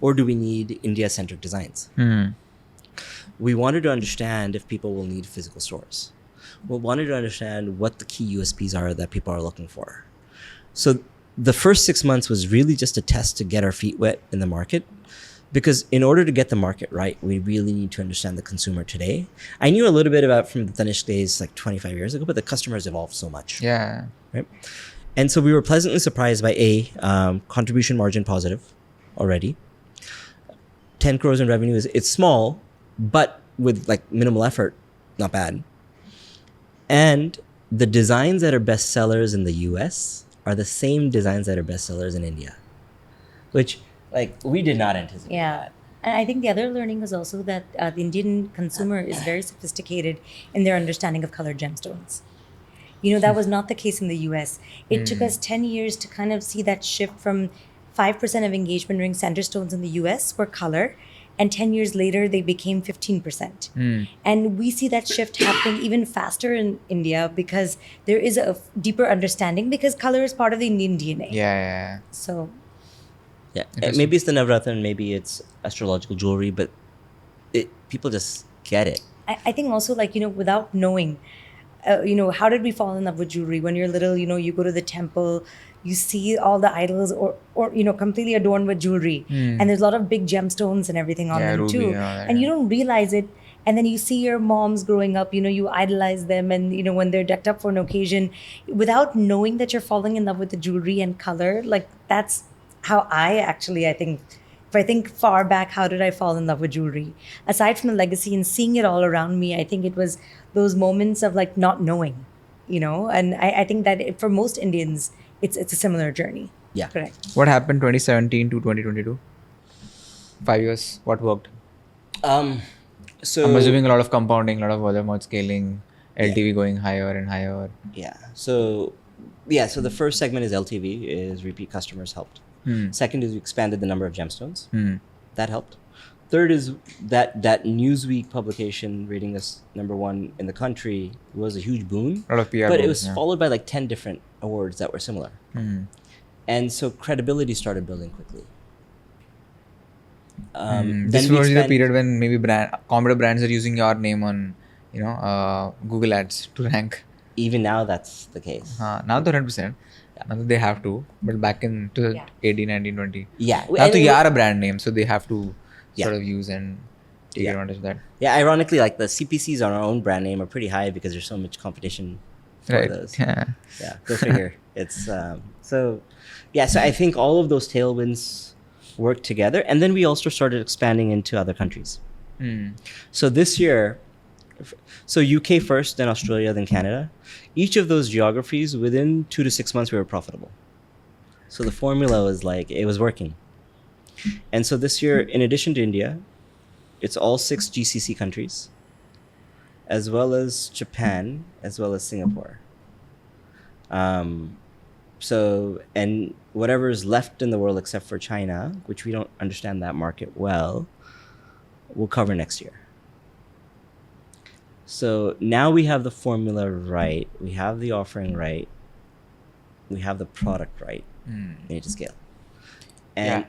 Or do we need India-centric designs? We wanted to understand if people will need physical stores. We wanted to understand what the key USPs are that people are looking for. So the first 6 months was really just a test to get our feet wet in the market. Because in order to get the market right, we really need to understand the consumer today. I knew a little bit about from the Tanishq days like 25 years ago, but the customers evolved so much. Yeah. Right? And so we were pleasantly surprised by contribution margin positive already. 10 crores in revenue it's small, but with like minimal effort, not bad. And the designs that are best sellers in the US are the same designs that are best sellers in India, which like we did not anticipate. Yeah. And I think the other learning was also that the Indian consumer is very sophisticated in their understanding of colored gemstones. You know, that was not the case in the US. It took us 10 years to kind of see that shift from 5% of engagement ring center stones in the US were color. And 10 years later, they became 15%. And we see that shift happening even faster in India because there is a deeper understanding because color is part of the Indian DNA. Yeah. So, Yeah, maybe it's the Navratna, maybe it's astrological jewelry, but people just get it. I think also like, you know, without knowing, how did we fall in love with jewelry? When you're little, you go to the temple, you see all the idols or completely adorned with jewelry. And there's a lot of big gemstones and everything on them ruby too. and all that, And you don't realize it. And then you see your moms growing up, you idolize them. And, when they're decked up for an occasion, without knowing that you're falling in love with the jewelry and color, like that's how I think, if I think far back, how did I fall in love with jewelry? Aside from the legacy and seeing it all around me, I think it was those moments of like not knowing, and I think that for most Indians, it's a similar journey. Yeah. Correct. What happened 2017 to 2022? 5 years. What worked? So I'm assuming a lot of compounding, a lot of word of mouth scaling, LTV going higher and higher. Yeah. So the first segment is LTV, is repeat customers helped. Second is we expanded the number of gemstones. That helped. Third is that Newsweek publication rating us #1 in the country was a huge boon. A lot of PR but it boom, was followed by like 10 different awards that were similar. And so credibility started building quickly. This was the period when maybe competitive brands are using your name on, Google Ads to rank. Even now, that's the case. Now they're 100%. Now they have to. But back in 2018, 19, 20. Yeah. Now you are a brand name, so they have to sort of use and take advantage of that. Yeah, ironically, like the CPCs on our own brand name are pretty high because there's so much competition for those. Yeah. Yeah, go figure. It's so I think all of those tailwinds work together, and then we also started expanding into other countries. So this year, so UK first, then Australia, then Canada. Each of those geographies, within 2 to 6 months, we were profitable. So the formula was like, it was working. And so this year, in addition to India, it's all 6 GCC countries, as well as Japan, as well as Singapore. So, and whatever is left in the world except for China, which we don't understand that market well, we'll cover next year. So now we have the formula right, we have the offering right, we have the product right. We need to scale. And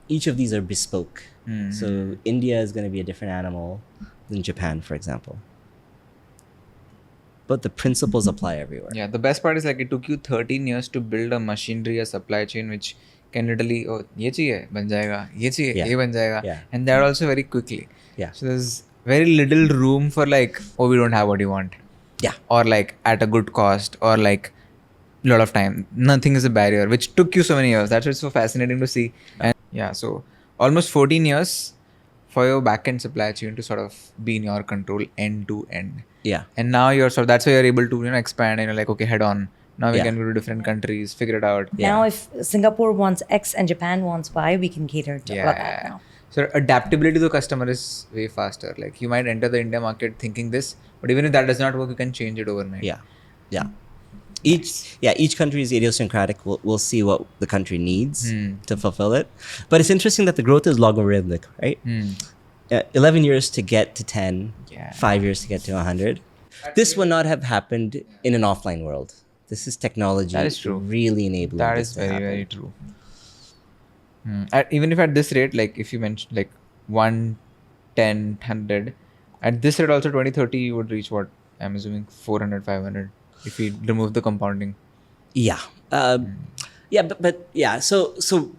each of these are bespoke. So India is going to be a different animal than Japan, for example. But the principles apply everywhere. Yeah, the best part is like it took you 13 years to build a machinery, a supply chain which can literally, oh, ye chahiye, ban jayega, ye chahiye, ye ban jayega. And that also very quickly. Yeah. So there's very little room for like, oh, we don't have what you want. Yeah. Or like at a good cost, or like a lot of time. Nothing is a barrier, which took you so many years. That's what's so fascinating to see. And yeah, so almost 14 years for your back-end supply chain to sort of be in your control end to end. Yeah. And now you're sort of, that's why you're able to, expand and you're like, okay, head on. Now we can go to different countries, figure it out. Now if Singapore wants X and Japan wants Y, we can cater to all that now. So adaptability to the customer is way faster. Like you might enter the India market thinking this, but even if that does not work, you can change it overnight. Yeah. Each country is idiosyncratic. We'll see what the country needs to fulfill it. But it's interesting that the growth is logarithmic, right? 11 years to get to 10, 5 years to get to 100. This would not have happened in an offline world. This is technology. That is true. Really enabling. That is very, very true. Even if at this rate, like if you mentioned like 1, 10, 100, at this rate also 2030 you would reach what? I'm assuming 400, 500 if we remove the compounding. Yeah. But yeah. So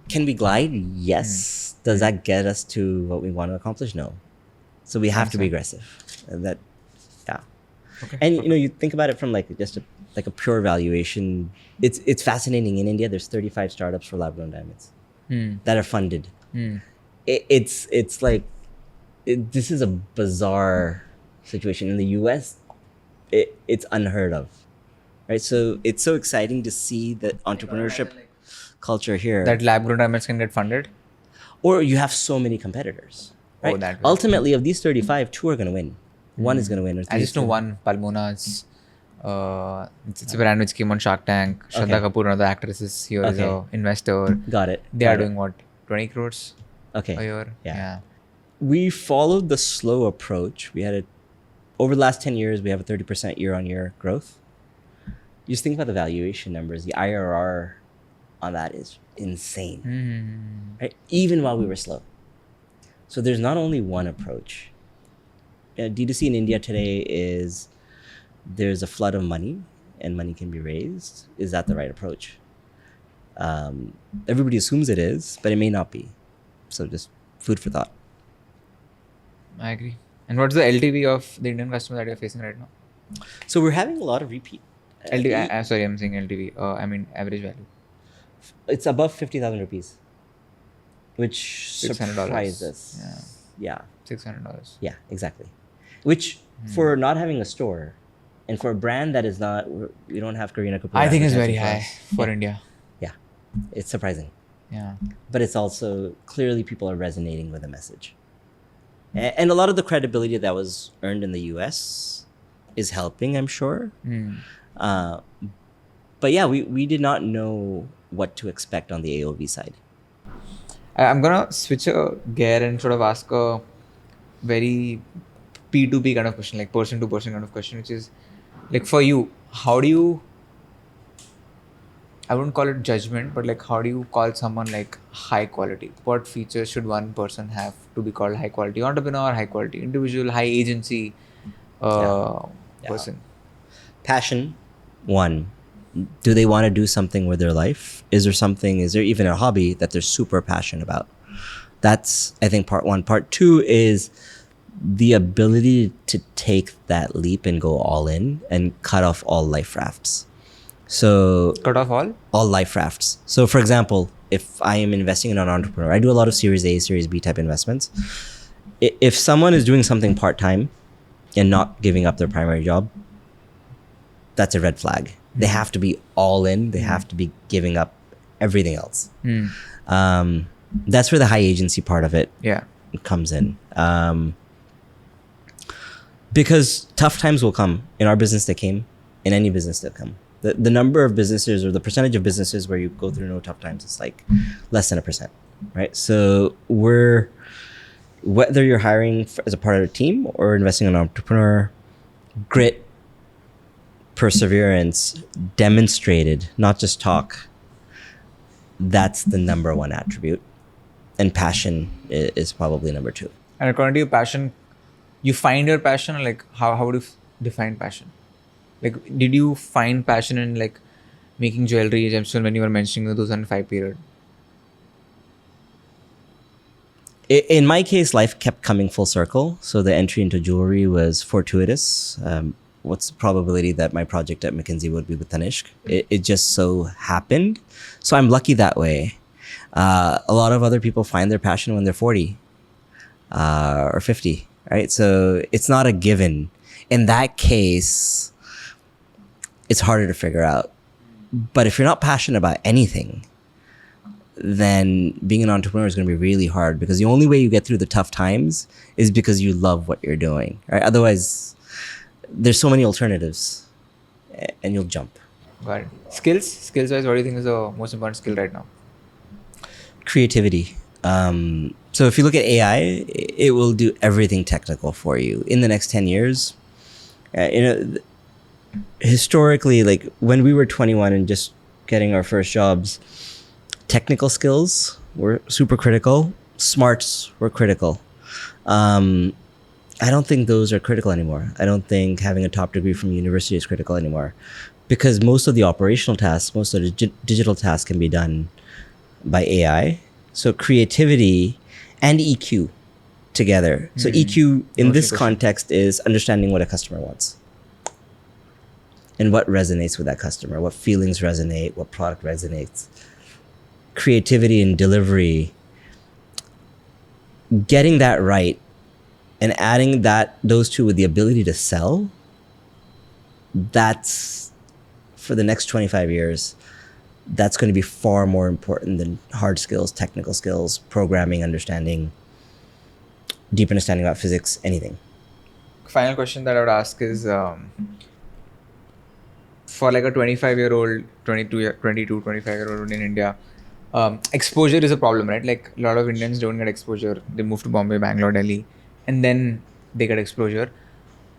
can we glide? Yes. Does that get us to what we want to accomplish? No. So we have to be aggressive. Okay. And you think about it from like just a pure valuation. It's fascinating. In India, there's 35 startups for lab-grown diamonds that are funded. It's like this is a bizarre situation. In the US, it's unheard of, right? So it's so exciting to see the entrepreneurship culture here. That lab-grown diamonds can get funded? Or you have so many competitors, right? Oh, that ultimately, of these 35, 2 are going to win. One is going to win. Or I just know one, Palmona. It's a brand which came on Shark Tank. Shraddha Kapoor, one of the actresses here, is an investor. Got it. They are doing what? 20 crores a Okay. year? Yeah. We followed the slow approach. We had over the last 10 years, we have a 30% year-on-year growth. You just think about the valuation numbers. The IRR on that is insane, right? Even while we were slow. So there's not only one approach. D2C in India today is there's a flood of money and money can be raised. Is that the right approach? Everybody assumes it is, but it may not be. So just food for thought. I agree. And what's the LTV of the Indian customer that you're facing right now? So we're having a lot of repeat. LTV, sorry, I'm saying LTV. I mean average value. It's above 50,000 rupees, which $600. surprises us. Yeah. $600. Yeah, exactly. Which for not having a store and for a brand that is not, we don't have Kareena Kapoor. I think it's very advertising high for India. Yeah, it's surprising. Yeah. But it's also clearly people are resonating with the message. And a lot of the credibility that was earned in the US is helping, I'm sure. But yeah, we did not know what to expect on the AOV side. I'm gonna switch a gear and sort of ask a very P2P kind of question, like person to person kind of question, which is like for you, how do you, I wouldn't call it judgment, but like how do you call someone like high quality? What features should one person have to be called high quality entrepreneur, high quality individual, high agency person? Passion, one. Do they want to do something with their life? Is there even a hobby that they're super passionate about? That's, I think, part one. Part two is the ability to take that leap and go all in and cut off all life rafts. So Cut off all life rafts. So for example, if I am investing in an entrepreneur, I do a lot of Series A, Series B type investments. If someone is doing something part-time and not giving up their primary job, that's a red flag. They have to be all in. They have to be giving up everything else. That's where the high agency part of it comes in. Because tough times will come. In our business, they came. In any business, they'll come. The number of businesses or the percentage of businesses where you go through no tough times is like less than 1%, right? So whether you're hiring as a part of a team or investing in an entrepreneur, grit, perseverance, demonstrated, not just talk, that's the number one attribute. And passion is probably number two. And according to your passion, you find your passion, or like how would you define passion? Like, did you find passion in like making jewelry, gemstone, when you were mentioning the 2005 period? In my case, life kept coming full circle. So the entry into jewelry was fortuitous. What's the probability that my project at McKinsey would be with Tanishq? It just so happened. So I'm lucky that way. A lot of other people find their passion when they're 40 or 50, right? So it's not a given. In that case, it's harder to figure out. But if you're not passionate about anything, then being an entrepreneur is going to be really hard, because the only way you get through the tough times is because you love what you're doing, right? Otherwise, there's so many alternatives and you'll jump. Got it. Skills wise, what do you think is the most important skill right now? Creativity. So if you look at AI, it will do everything technical for you. In the next 10 years, historically, like when we were 21 and just getting our first jobs, technical skills were super critical. Smarts were critical. I don't think those are critical anymore. I don't think having a top degree from university is critical anymore, because most of the operational tasks, most of the digital tasks can be done by AI. So creativity and EQ together. So EQ in this context is understanding what a customer wants and what resonates with that customer, what feelings resonate, what product resonates. Creativity and delivery, getting that right and adding those two with the ability to sell, that's, for the next 25 years, that's going to be far more important than hard skills, technical skills, programming, understanding, deep understanding about physics, anything. Final question that I would ask is, for like a 25-year-old, 25-year-old in India, exposure is a problem, right? Like a lot of Indians don't get exposure. They move to Bombay, Bangalore, Delhi, and then they get exposure.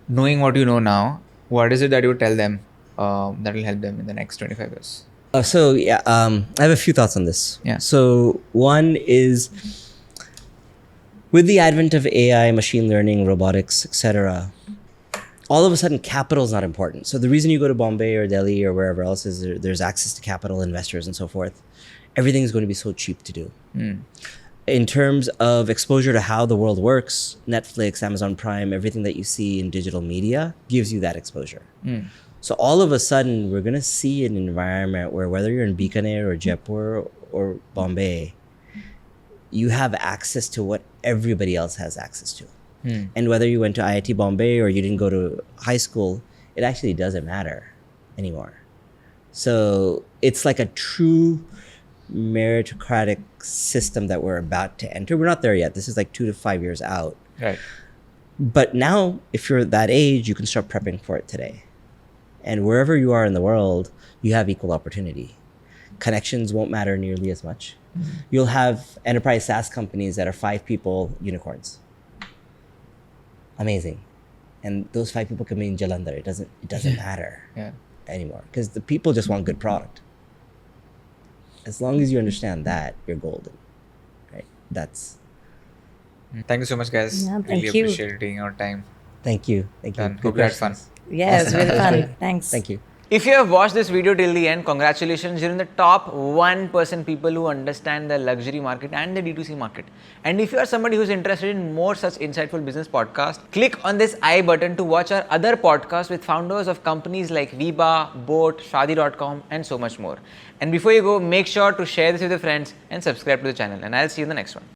Knowing what you know now, what is it that you would tell them that will help them in the next 25 years? I have a few thoughts on this. Yeah. So one is, with the advent of AI, machine learning, robotics, etc., all of a sudden capital is not important. So the reason you go to Bombay or Delhi or wherever else is there's access to capital, investors, and so forth. Everything is going to be so cheap to do. In terms of exposure to how the world works, Netflix, Amazon Prime, everything that you see in digital media gives you that exposure. So all of a sudden, we're going to see an environment where, whether you're in Bikaner or Jaipur or Bombay, you have access to what everybody else has access to. And whether you went to IIT Bombay or you didn't go to high school, it actually doesn't matter anymore. So it's like a true meritocratic system that we're about to enter. We're not there yet. This is like 2 to 5 years out. Right. But now, if you're that age, you can start prepping for it today. And wherever you are in the world, you have equal opportunity. Connections won't matter nearly as much. You'll have enterprise SaaS companies that are 5 people unicorns. Amazing. And those 5 people can be in Jalandhar. It doesn't matter anymore, because the people just want good product. As long as you understand that, you're golden, right? That's. Thank you so much, guys. Yeah, really thank you. appreciate taking your time. Thank you. Done. Hope you had fun. Yeah, it was really fun. Thanks. Thank you. If you have watched this video till the end, congratulations, you're in the top 1% people who understand the luxury market and the D2C market. And if you are somebody who's interested in more such insightful business podcasts, click on this I button to watch our other podcasts with founders of companies like Viba, Boat, Shadi.com and so much more. And before you go, make sure to share this with your friends and subscribe to the channel. And I'll see you in the next one.